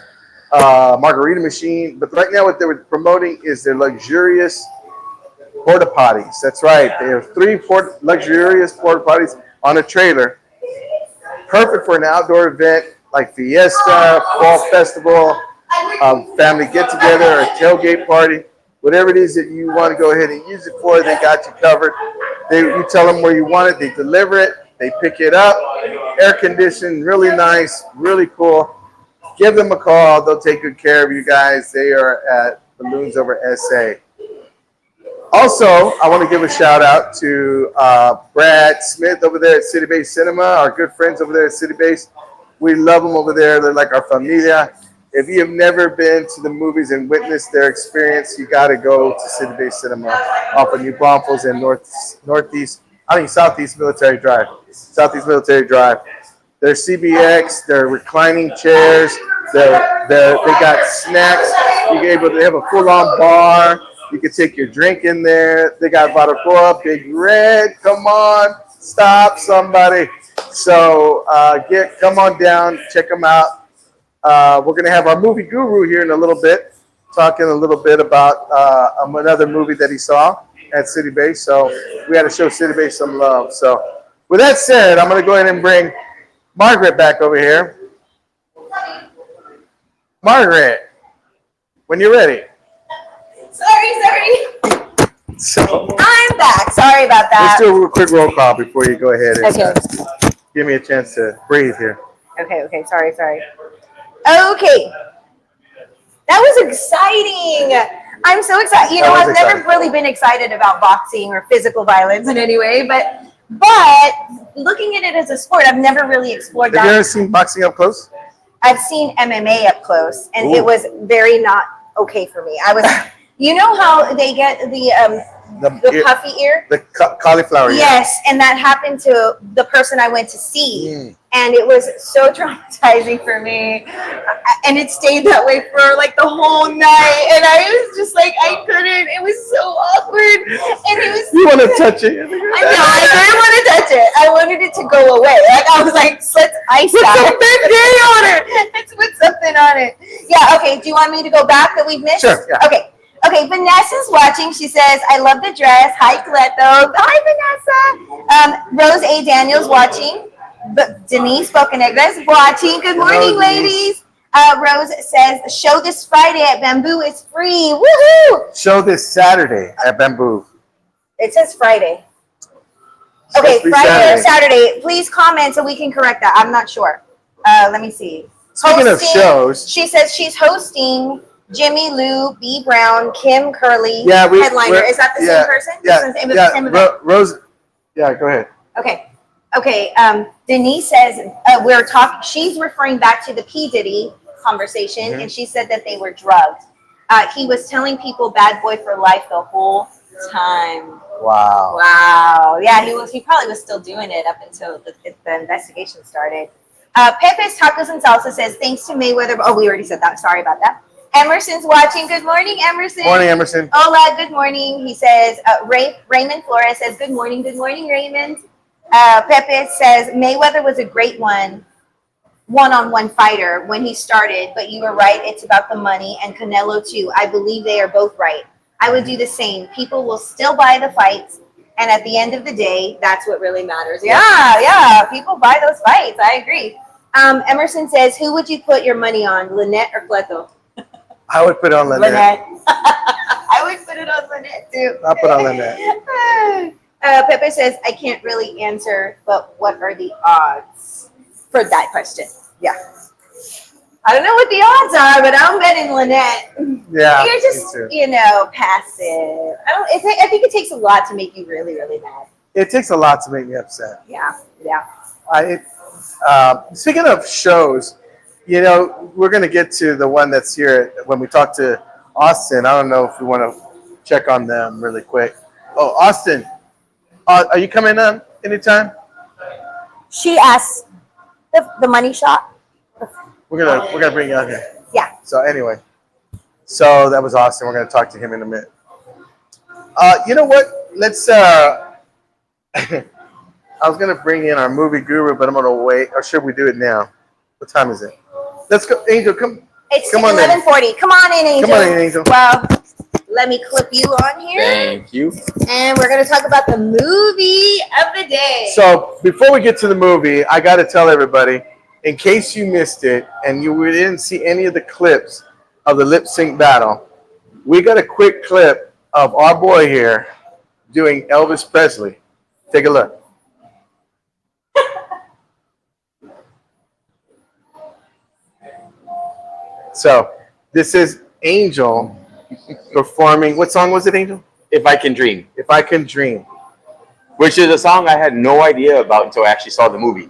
margarita machine. But right now what they're promoting is their luxurious porta potties. That's right. They have 3 luxurious porta potties on a trailer. Perfect for an outdoor event like fiesta, fall festival, family get together, or a tailgate party. Whatever it is that you want to go ahead and use it for, they got you covered. You tell them where you want it, they deliver it, they pick it up, air conditioned, really nice, really cool. Give them a call, they'll take good care of you guys. They are at Balloons Over SA. Also, I want to give a shout out to Brad Smith over there at City Base Cinema, our good friends over there at City Base. We love them over there. They're like our familia. If you have never been to the movies and witnessed their experience, you got to go to City Base Cinema off of New Braunfels and Southeast Military Drive. Southeast Military Drive. Their CBX, their reclining chairs, they got snacks. They have a full-on bar. You can take your drink in there. They got Barbacoa, Big Red. Come on, stop somebody. So come on down, check them out. We're going to have our movie guru here in a little bit, talking a little bit about another movie that he saw at City Base. So we had to show City Base some love. So with that said, I'm going to go ahead and bring Margaret back over here. Margaret, when you're ready. Sorry. So I'm back. Sorry about that. let's do a quick roll call before you go ahead and give me a chance to breathe here. Okay. Sorry. Okay. That was exciting. I'm so excited. You know, I've never really been excited about boxing or physical violence in any way, but looking at it as a sport, I've never really explored that. Have you ever seen boxing up close? I've seen MMA up close, and it was very not okay for me. You know how they get the puffy ear? The cauliflower ear. Yes, and that happened to the person I went to see. And it was so traumatizing for me. And it stayed that way for like the whole night. And I was just like, I couldn't. It was so awkward. And it was. You want to touch it? I know. I didn't want to touch it. I wanted it to go away. Like I was like, let's ice that. Put some band-aid on it. Let's put something on it. Yeah. Okay. Do you want me to go back that we've missed? Sure. Yeah. Okay, Vanessa's watching. She says, I love the dress. Hi, Cleto. Hi, Vanessa. Rose A. Daniels watching. Denise Bocanegra is watching. Good morning, ladies. Rose says, the show this Friday at Bamboo is free. Woohoo! Show this Saturday at Bamboo. It says Friday. Okay, Friday or Saturday. Please comment so we can correct that. I'm not sure. Let me see. Speaking of shows. She says she's hosting Jimmy, Lou, B. Brown, Kim Curley, headliner. Is that the same person? Yeah. Rose. Yeah, go ahead. Okay. Denise says we're talking. She's referring back to the P. Diddy conversation, and she said that they were drugged. He was telling people "bad boy for life" the whole time. Wow. Yeah, he probably was still doing it up until the investigation started. Pepe's Tacos and Salsa says thanks to Mayweather. Oh, we already said that. Sorry about that. Emerson's watching. Good morning, Emerson. Morning, Emerson. Hola, good morning. He says, Raymond Flores says, good morning, Raymond. Pepe says, Mayweather was a great one-on-one fighter when he started, but you were right. It's about the money, and Canelo too. I believe they are both right. I would do the same. People will still buy the fights, and at the end of the day, that's what really matters. Yeah. People buy those fights. I agree. Emerson says, who would you put your money on, Lynette or Cleto? I would put it on Lynette. I would put it on Lynette too. I'll put on Lynette. Pepe says, I can't really answer, but what are the odds for that question? Yeah. I don't know what the odds are, but I'm betting Lynette. Yeah. You're just, passive. I think it takes a lot to make you really, really mad. It takes a lot to make me upset. Yeah. Speaking of shows, you know, we're gonna get to the one that's here when we talk to Austin. I don't know if we want to check on them really quick. Oh, Austin, are you coming on anytime? She asked the money shot. We're gonna bring you out here. Yeah. So anyway, so that was Austin. We're gonna talk to him in a minute. You know what? Let's. I was gonna bring in our movie guru, but I'm gonna wait. Or should we do it now? What time is it? Let's go, Angel. Come. It's Come on 11:40. Come on in, Angel. Come on in, Angel. Well, let me clip you on here. Thank you. And we're going to talk about the movie of the day. So before we get to the movie, I got to tell everybody, in case you missed it and you didn't see any of the clips of the lip sync battle, we got a quick clip of our boy here doing Elvis Presley. Take a look. So this is Angel performing. What song was it, Angel? If I Can Dream, If I Can Dream. which is a song I had no idea about until I actually saw the movie.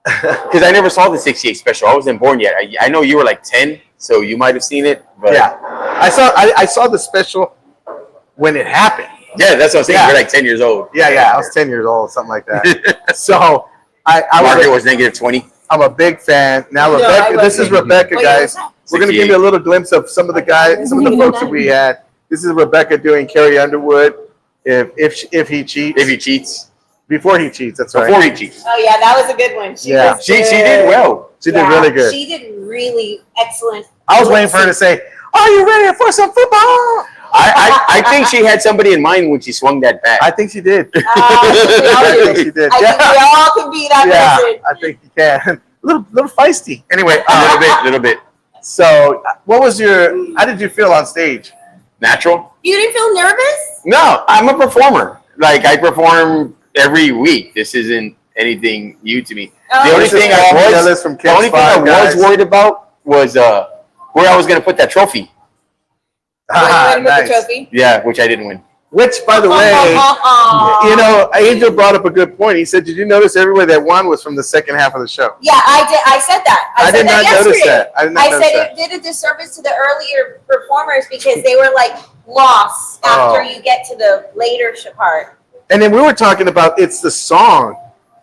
Because I never saw the 68 special. I wasn't born yet. I know you were like 10, so you might have seen it. But Yeah, I saw the special when it happened. yeah, that's what I'm saying. Yeah. You're like 10 years old. Yeah, I was 10 years old, something like that. So Margaret was negative 20. I'm a big fan. Now No, Rebecca, I this is wasn't. Rebecca, Wait, guys. We're gonna give you a little glimpse of some of the guys, some of the folks that we had. This is Rebecca doing Carrie Underwood. If he cheats, If he cheats. before he cheats, that's right. Before he cheats. Oh, yeah, that was a good one. Yeah. She did well. She did really good. She did really excellent. I was waiting for her to say, "Are you ready for some football?" I think she had somebody in mind when she swung that bat. I think she did. I I think she did. think we all can be that person. Yeah, I think you can. little feisty. Anyway, little bit. So, how did you feel on stage? Natural? You didn't feel nervous? No, I'm a performer. Like, I perform every week. This isn't anything new to me. Oh, The only This is thing Paul I Ellis was, from the only Kids thing I Five Guys. was worried about was where I was going to put that trophy. Wait, wait, with Nice. the trophy? Yeah, which I didn't win. Which, by the way, you know, Angel brought up a good point. He said, "Did you notice everywhere that won was from the second half of the show?" Yeah, I did. I said that. I said did not that notice yesterday. that. I did not notice said that. it did a disservice to the earlier performers because they were like lost after Oh. you get to the later part. And then we were talking about it's the song.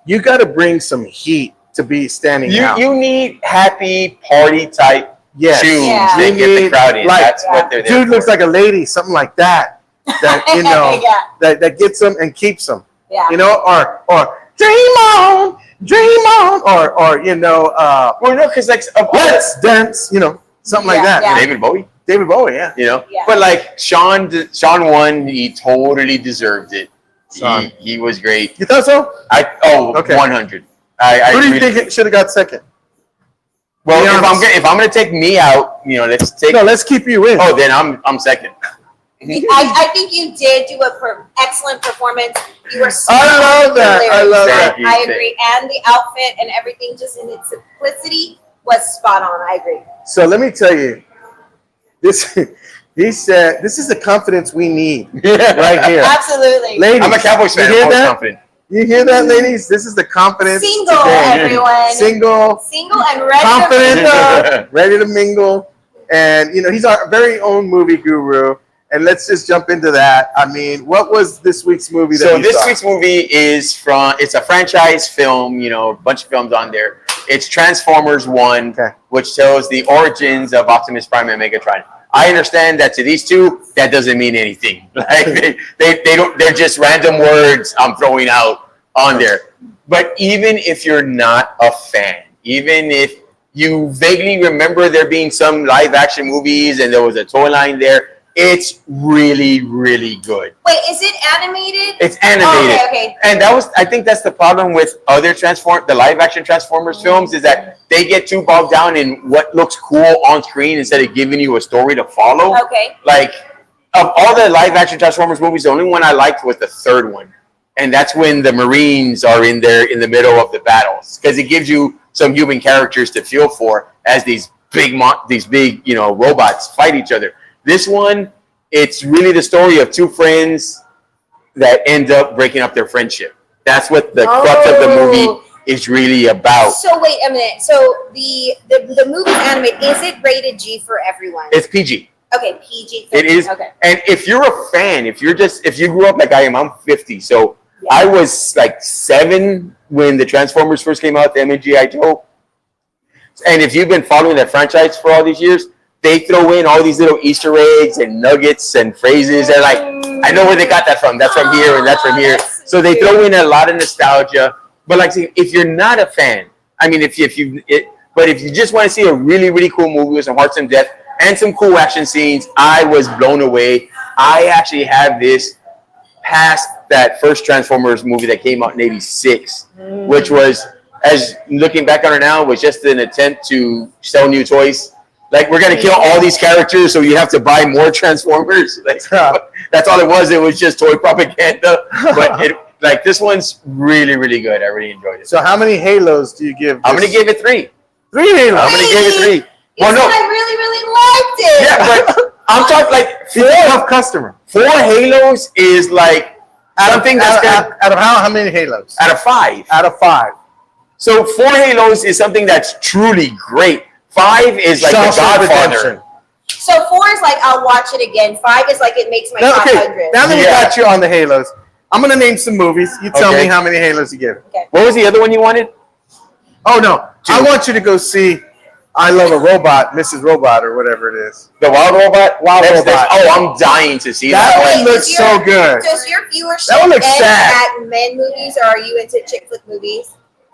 You got to bring some heat to be standing out. You need happy party type Yes. tunes Yeah. that You get the need, crowd in. like, That's what they're there Dude looks for. like a lady, something like that. That you know, Yeah. that gets them and keeps them. Yeah. You know, or dream on, or you know, Well, no, because like of all let's dance. You know, something like Yeah, that. yeah. David Bowie, David Bowie, yeah. you know. Yeah. But like Sean won. He totally deserved it. Sean. He was great. You thought so? Okay. 100. Who do you really- think it should have got second? Well, Be honest. if I'm gonna take me out, you know, let's take. No, let's keep you in. Oh, then I'm second. I think you did do a excellent performance. You were so I love that. I love that. I agree. And the outfit and everything just in its simplicity was spot on. I agree. So let me tell you, this. He said, "This is the confidence we need right here." Absolutely. Ladies, I'm a Cowboys fan. You hear I'm always that? confident. You hear that, ladies? This is the confidence. Single, today. everyone. Single, Single and ready confident, to ready to mingle, and you know he's our very own movie guru. And let's just jump into that. I mean, what was this week's movie? That So you this saw? week's movie is it's a franchise film, you know, a bunch of films on there. It's Transformers 1, Okay. which tells the origins of Optimus Prime and Megatron. I understand that to these two, that doesn't mean anything. Like they don't, they're just random words I'm throwing out on there. But even if you're not a fan, even if you vaguely remember there being some live action movies and there was a toy line there, it's really, really good. Wait, is it animated? It's animated. Okay. And I think that's the problem with other the live action Transformers films is that they get too bogged down in what looks cool on screen instead of giving you a story to follow. Okay. Like, of all the live action Transformers movies, the only one I liked was the third one. And that's when the Marines are in the middle of the battles. Because it gives you some human characters to feel for as these big, you know, robots fight each other. This one, it's really the story of two friends that end up breaking up their friendship. That's what the crux of the movie is really about. So wait a minute. So the movie's animated. Is it rated G for everyone? It's PG. Okay, PG. It is. Okay. And if you're a fan, if you grew up like I am, I'm 50, so Yeah. I was like 7 when the Transformers first came out, the MGI Joe. And if you've been following that franchise for all these years, they throw in all these little Easter eggs and nuggets and phrases. They're like, I know where they got that from. That's from here and that's from here. That's So they cute. throw in a lot of nostalgia. But like, if you're not a fan, I mean, if you just want to see a really, really cool movie with some hearts and depth and some cool action scenes, I was blown away. I actually have this past that first Transformers movie that came out in '86, which was, as looking back on it now, was just an attempt to sell new toys. Like, we're gonna kill all these characters, so you have to buy more Transformers. Like, that's all it was. It was just toy propaganda. But this one's really, really good. I really enjoyed it. So how many Halos do you give? I'm gonna give it 3. 3 Halos. I'm gonna give it 3. You Well, said no, I really, really liked it. yeah, but I'm talking like He's a tough customer. 4 Halos is like something that's Out of how many Halos? out of 5. Out of 5. So 4 Halos is something that's truly great. 5 is like the Shawshank Godfather. Redemption. So 4 is like I'll watch it again. 5 is like it makes my Now, top okay, 100. now that we Yeah. got you on the Halos, I'm gonna name some movies. You tell Okay. me how many Halos you give. What was the other one you wanted? Oh no, 2. I want you to go see I Love a Robot, Mrs. Robot, or whatever it is. The Wild Robot? Wild Robot. Oh, I'm dying to see That that. one Wait, looks does so good. Does your viewership That one looks end sad. at men movies, or are you into chick flick movies?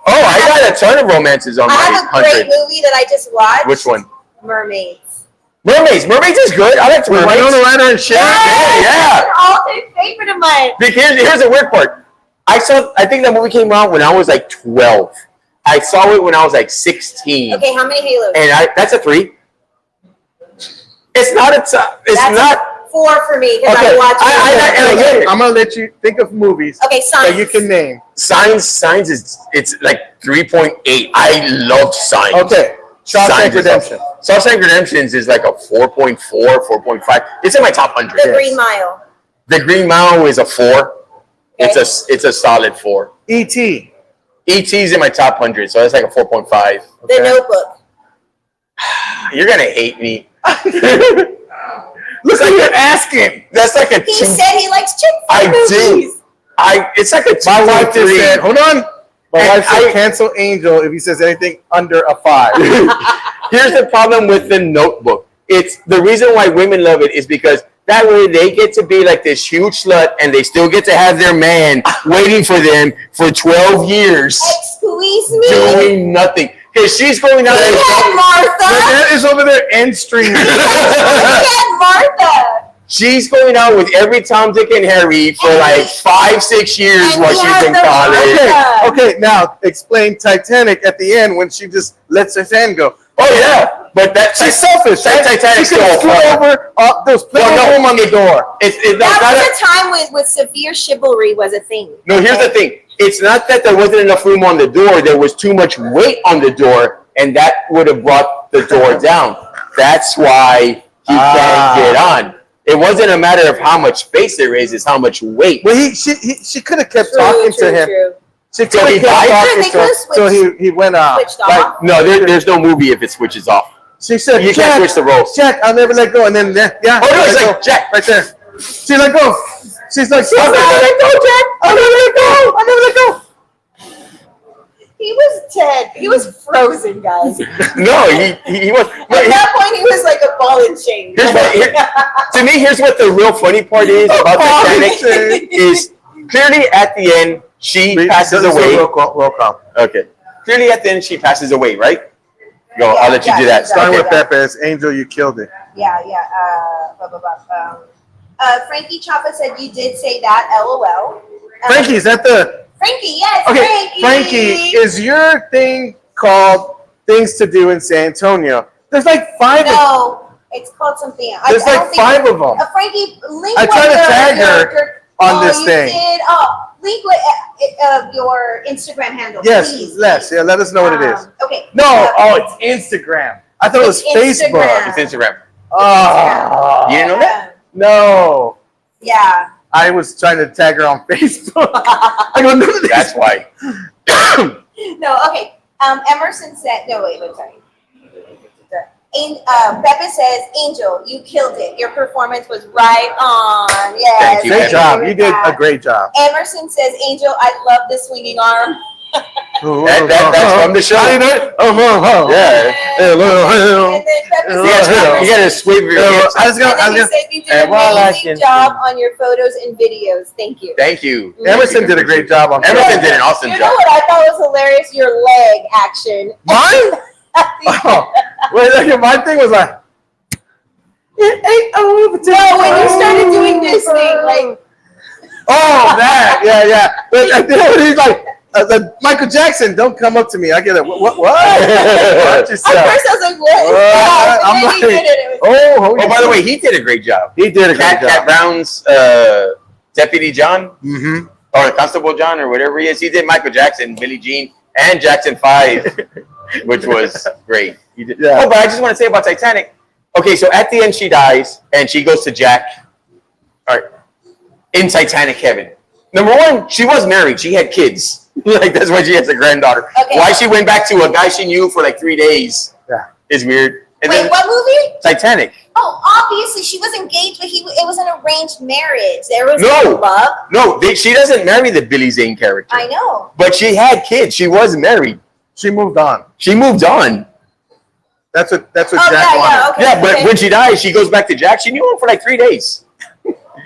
Oh, I got a ton of romances on I my have a great 100. movie that I just watched. Which one? Mermaids. Mermaids. Mermaids is good. I like With Mermaids. Winona Ryder and Sharon. Yeah. It's an all-time favorite of mine. Here's the weird part. I think that movie came out when I was like 12. I saw it when I was like 16. Okay, how many Halos? And that's a 3. It's not a That's not. a 4 for me because Okay, I watched I get it. I'm gonna let you think of movies Okay, Signs. that you can name. Signs is it's like 3.8. I love Signs. Okay, Shawshank Signs is Redemption. Shawshank Redemptions is like a 4.4, 4.5. It's in my top 100. The Green Mile. The Green Mile is a 4. Okay. It's a solid 4. E.T. E.T.'s in my top 100, so that's like a 4.5. The Okay. Notebook. You're gonna hate me. Look like you're asking. That's like a He 2. said he likes chick I flick do. movies. It's like a 2. My wife just said, hold on. My And wife said I- cancel Angel if he says anything under a 5. Here's the problem with the Notebook. It's the reason why women love it is because that way they get to be like this huge slut and they still get to have their man waiting for them for 12 years Excuse me. doing nothing. Because she's going out Look there. at Martha. That is over there end streaming. Look at Martha. She's going out with every Tom, Dick, and Harry for like 5-6 years And while we she's have in the college. Martha. Okay, now explain Titanic at the end when she just lets her hand go. Oh yeah, but She's selfish. That Titanic's she could still have a threw over. There was plenty Well, no. of room on the door. It's That not was a time with severe chivalry was a thing. No, here's the thing. It's not that there wasn't enough room on the door. There was too much weight on the door, and that would have brought the door down. That's why he can't get on. It wasn't a matter of how much space there is; it's how much weight. Well, she could have kept talking to him. True. She could So he have kept died? talking They to him could've till he went out. Switched Like, off. No, there's no movie if it switches off. she said, You can't switch the roles. Jack, I'll never let go. And then, yeah. Oh no, let it's go. like Jack. Right there. She let go. She's like, I'll never let go, Jack. I'll never let go. I'll never let go. He was dead. He was frozen, guys. No, he was. At that point, he was like a ball and chain. To me, here's what the real funny part is about Titanic is clearly at the end she passes away. Roll call. Okay. Clearly at the end she passes away, right? Go, I'll let you do that. Starting Okay. with Pepe's Angel, you killed it. Yeah. Frankie Chapa said you did say that. LOL. Frankie, is that the... Frankie, yes. Okay, Frankie, is your thing called Things to Do in San Antonio? There's like 5 of them. No, it's called something else. There's like 5 of them. Frankie, link I tried to what tag your- her on this you thing. Did. Oh, link what, your Instagram handle. Yes, please. Les. Yeah, let us know what it is. Okay. No, it's Instagram. I thought it was It's Facebook. Instagram. It's Instagram. Oh, You didn't know that? no. Yeah. I was trying to tag her on Facebook. I go, no, That's why. No, okay. Emerson said, no, wait, sorry. Pepe says, Angel, you killed it. Your performance was right on. Yes. Thank you. Great job. You did a great job. Emerson says, Angel, I love the swinging arm. That's from the show. Yeah. And then Pepe says, You gotta sweep your hips. I was and then gonna. he said, you did an while I amazing can- job on your photos and videos. Thank you. Thank you. Emerson did a great job on. Emerson did an awesome You know job. what I thought was hilarious? Your leg action. Mine? Oh, wait, look at my thing was like. No, when you started doing this thing, like. Oh, that, yeah. But he's like, Michael Jackson, don't come up to me. I get it. What? Watch At yourself. first, I was like, "What is that?" And then he did it. Oh, By the way, he did a great job. he did a great Cat job. Brown's Deputy John, Mm-hmm. or Constable John, or whatever he is. He did Michael Jackson, Billie Jean, and Jackson 5, which was great. He did. Yeah. Oh, but I just want to say about Titanic. Okay, so at the end she dies, and she goes to Jack. All right, in Titanic heaven. Number one, she was married. She had kids. Like, that's why she has a granddaughter. Okay. Why she went back to a guy she knew for like 3 days is weird. And Wait, then what movie? Titanic. Oh, obviously she was engaged, but it was an arranged marriage. There was No. love. No, she doesn't marry the Billy Zane character. I know. But she had kids. She was married. She moved on. She moved on. That's what Oh, Jack yeah, wanted. okay. Yeah, but okay. when she dies, she goes back to Jack. She knew him for like 3 days.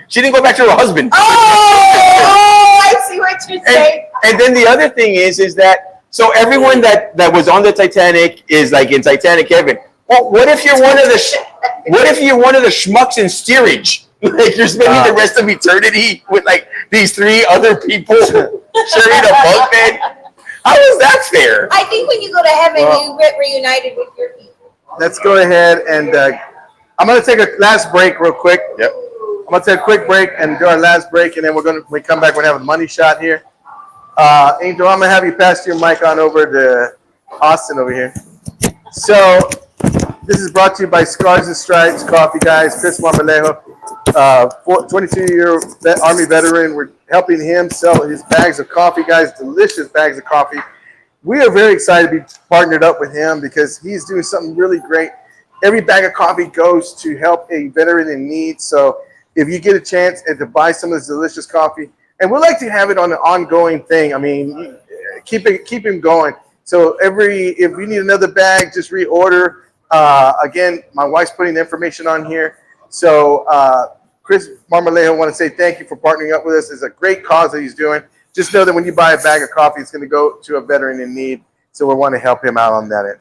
She didn't go back to her husband. Oh, I see what you're saying. And then the other thing is that so everyone that was on the Titanic is like in Titanic heaven. Well, what if you're one of the schmucks in steerage? Like you're spending the rest of eternity with like these 3 other people sharing a bunk bed. How is that fair? I think when you go to heaven, you get reunited with your people. Let's go ahead and I'm going to take a last break real quick. Yep. I'm going to take a quick break and do our last break, and then when we come back, we're going to have a money shot here. Angel, I'm going to have you pass your mic on over to Austin over here. So this is brought to you by Scars and Stripes Coffee, guys. Chris Marmolejo, 22-year Army veteran. We're helping him sell his bags of coffee, guys, delicious bags of coffee. We are very excited to be partnered up with him because he's doing something really great. Every bag of coffee goes to help a veteran in need. So if you get a chance to buy some of this delicious coffee, and we'd like to have it on an ongoing thing. I mean, keep him going. So if you need another bag, just reorder. Again, my wife's putting the information on here. So Chris Marmolejo, I want to say thank you for partnering up with us. It's a great cause that he's doing. Just know that when you buy a bag of coffee, it's going to go to a veteran in need. So we want to help him out on that end.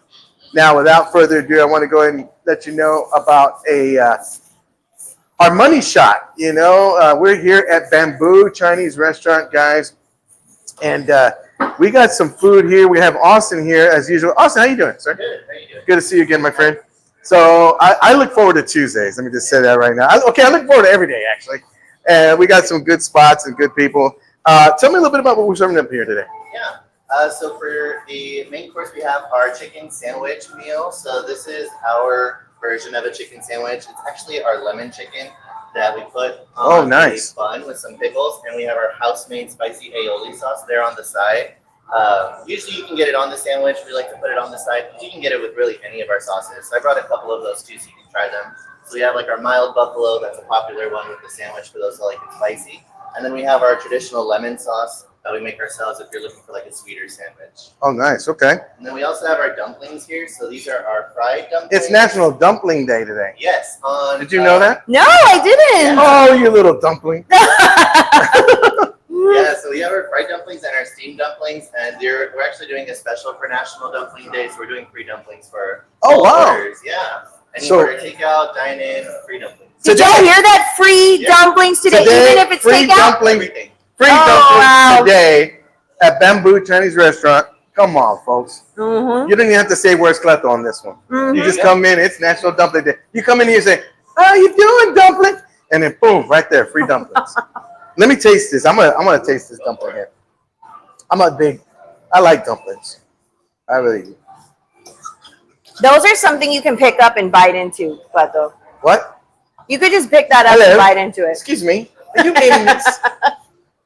Now, without further ado, I want to go ahead and let you know about our money shot. You know, we're here at Bamboo Chinese Restaurant, guys, and we got some food here. We have Austin here as usual. Austin, how you doing, sir? Good. How you doing? Good to see you again, my friend. So I look forward to Tuesdays. Let me just say that right now. I look forward to every day, actually. And we got some good spots and good people. Tell me a little bit about what we're serving up here today. Yeah. So for the main course, we have our chicken sandwich meal. So this is our version of a chicken sandwich. It's actually our lemon chicken that we put on nice. a bun with some pickles, and we have our house-made spicy aioli sauce there on the side. Usually you can get it on the sandwich. We like to put it on the side. You can get it with really any of our sauces. So I brought a couple of those too, so you can try them. So we have like our mild buffalo. That's a popular one with the sandwich for those who like it spicy. And then we have our traditional lemon sauce that we make ourselves if you're looking for like a sweeter sandwich. Oh, nice. Okay. And then we also have our dumplings here. So these are our fried dumplings. It's National Dumpling Day today. Yes. Did you know that? No, I didn't. Oh, you little dumpling. Yeah, so we have our fried dumplings and our steamed dumplings, and we're actually doing a special for National Dumpling Day, so we're doing free dumplings for all orders. Yeah. Any order, takeout, dine in, free dumplings. Did y'all hear that? Free dumplings today, even if it's free takeout? dumplings, Everything. free dumplings today at Bamboo Chinese Restaurant. Come on, folks. Mm-hmm. You don't even have to say where's Cleto on this one. Mm-hmm. You just come in. It's National Dumpling Day. You come in here and say, "How you doing, dumpling?" And then boom, right there, free dumplings. Let me taste this. I'm gonna taste this dumpling here. I like dumplings. I really do. Those are something you can pick up and bite into, Cleto. What? You could just pick that up Hello? and bite into it. Excuse me. Are you eating this?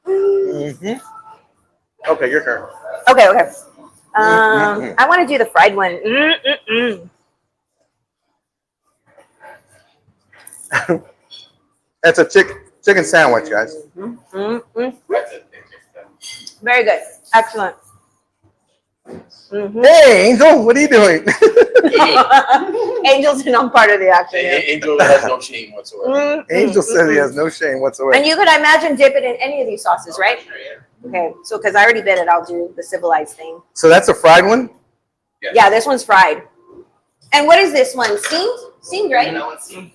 Mm-hmm. Okay, your turn. Okay. I want to do the fried one. That's a chicken sandwich, guys. Very good. Excellent. Hey, Angel, what are you doing? Angel's not part of the action. Angel has no shame whatsoever. Angel said he has no shame whatsoever. And you could, I imagine, dip it in any of these sauces, right? Okay, so because I already did it, I'll do the civilized thing. So that's a fried one? Yeah, this one's fried. And what is this one? Steamed? Steamed, right? That one's steamed.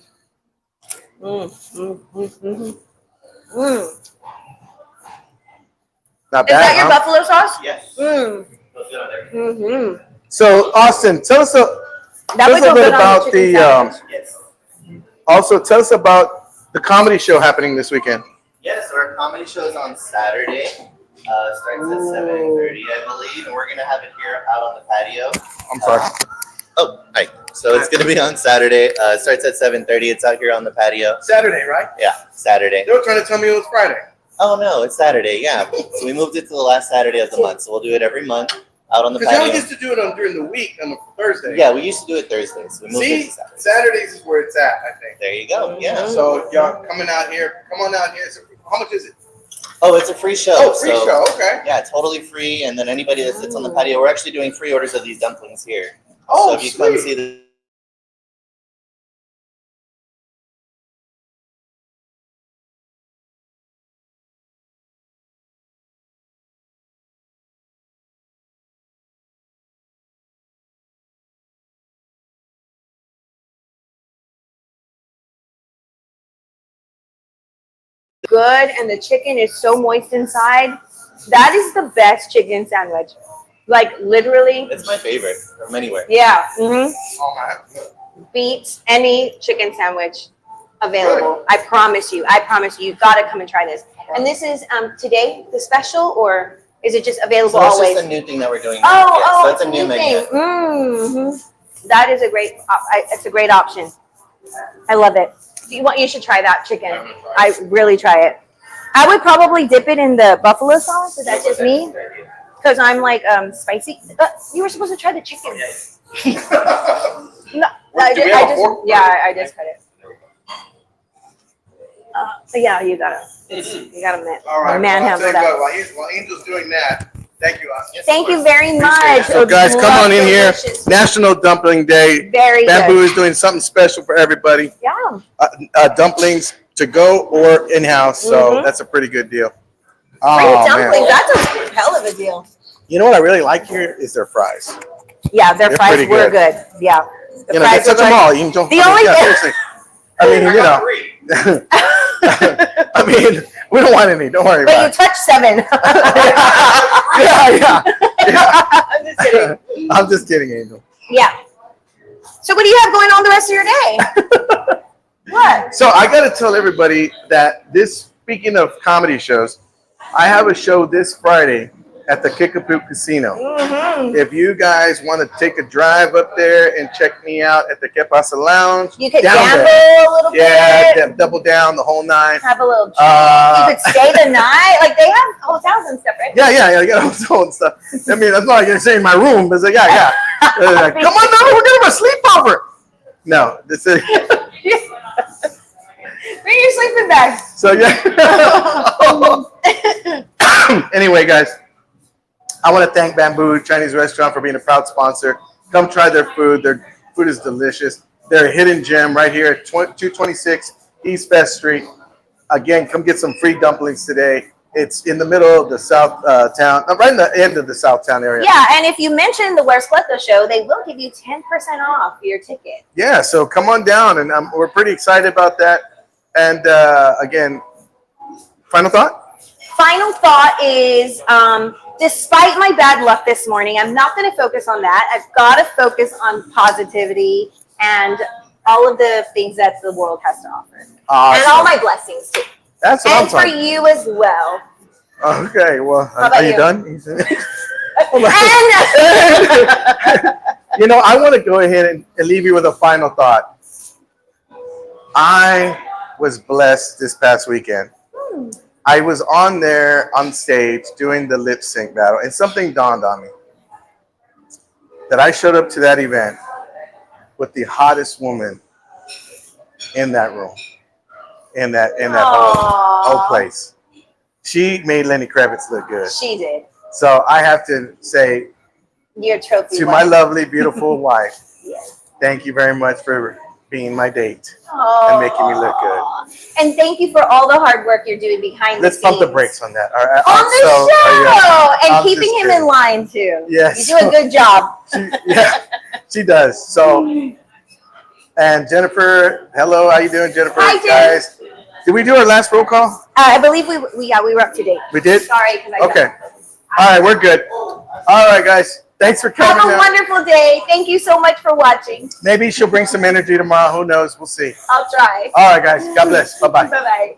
Not Is bad, that your huh? buffalo sauce? Yes. Mm. Looks good on there. So, Austin, tell us That tell would us a go bit good on about chicken the sandwich. Yes. also tell us about the comedy show happening this weekend. Yes, so our comedy show is on Saturday. Starts at 7:30, I believe, and we're gonna have it here out on the patio. I'm sorry. Oh, hi. So it's gonna be on Saturday. It starts at 7:30. It's out here on the patio. Saturday, right? Yeah, Saturday. They were trying to tell me it was Friday. Oh no, it's Saturday. Yeah. So we moved it to the last Saturday of the month. So we'll do it every month out on the Because y'all patio. used to do it during the week on the Thursday. Yeah, we used to do it Thursdays. We moved it See, to Saturday. Saturdays is where it's at, I think. There you go. Yeah. So y'all coming out here, come on out here. So how much is it? Oh, it's a free show. Oh, free so, show, okay. Yeah, totally free. And then anybody that sits on the patio, we're actually doing free orders of these dumplings here. Oh, so if you come sweet. see the Good, and the chicken is so moist inside. That is the best chicken sandwich. Like literally, it's my favorite from anywhere. yeah. Oh, my. Beats any chicken sandwich available. I promise you. I promise you. You've got to come and try this. And this is today the special, or is it just available So it's always? just a new thing that we're doing. Oh, so it's a new menu. That is a great. It's a great option. I love it. You should try that chicken. I really try it. I would probably dip it in the buffalo sauce. Is that just me? Because I'm like spicy. You were supposed to try the chicken. No, I just cut it. Yeah, you gotta All right. manhandle that. While Angel's doing that, thank you, Austin. Thank you very much. So, guys, come on in here. Delicious. National Dumpling Day. Very Bamboo good. is doing something special for everybody. Yeah. Dumplings to go or in-house, so that's a pretty good deal. Free Oh, dumplings. man. That's a hell of a deal. You know what I really like here is their fries. Yeah, their They're fries pretty were good. good. Yeah. The You know, fries get were them good. all. You don't. The only yeah, thing- seriously. I mean, you know. I mean, we don't want any. Don't worry But about you it. touched 7. Yeah. I'm just kidding. I'm just kidding, Angel. Yeah. So what do you have going on the rest of your day? What? So I got to tell everybody that speaking of comedy shows, I have a show this Friday at the Kickapoo Casino. If you guys want to take a drive up there and check me out at the Que Pasa Lounge, You could down gamble there. a little Yeah, bit. double down the whole nine. Have a little drink. Uh, You could stay the night. Like they have hotels and stuff, right? Yeah, you got all and stuff. I mean, that's not like you're saying in my room, but it's like, yeah. They're like, come on now, we're gonna have a sleepover. No, this is Bring your sleeping bag. so yeah. Anyway, guys, I want to thank Bamboo Chinese Restaurant for being a proud sponsor. Come try their food. Their food is delicious. They're a hidden gem right here at 226 East Best Street. Again, come get some free dumplings today. It's in the middle of the South town, right in the end of the South town area. Yeah, and if you mention the Where's Cleto show, they will give you 10% off your ticket. Yeah, so come on down, and we're pretty excited about that. And again, final thought? Final thought is, despite my bad luck this morning, I'm not going to focus on that. I've got to focus on positivity and all of the things that the world has to offer. Awesome. And all my blessings too. That's what And I'm for talking. you as well. Okay, well, about are you you? done? And You know, I want to go ahead and leave you with a final thought. I was blessed this past weekend. I was on stage doing the lip sync battle, and something dawned on me. that I showed up to that event with the hottest woman in that room, in that whole place. She made Lenny Kravitz look good. She did. So I have to say Your trophy to wife. my lovely, beautiful wife, Yes. thank you very much for being my date Oh. and making me look good. And thank you for all the hard work you're doing behind Let's the scenes. pump the brakes on that. All right. On the show! And I'm keeping just him kidding. in line, too. Yes. You do a good job. She does. So, and Jennifer, hello, how you doing, Jennifer? Hi, Jen. Guys, did we do our last roll call? I believe we were up to date. We did? Sorry. 'Cause I Okay. All right, we're good. All right, guys. Thanks for coming. Have a wonderful day. Thank you so much for watching. Maybe she'll bring some energy tomorrow. Who knows? We'll see. I'll try. All right, guys. God bless. Bye-bye. Bye-bye.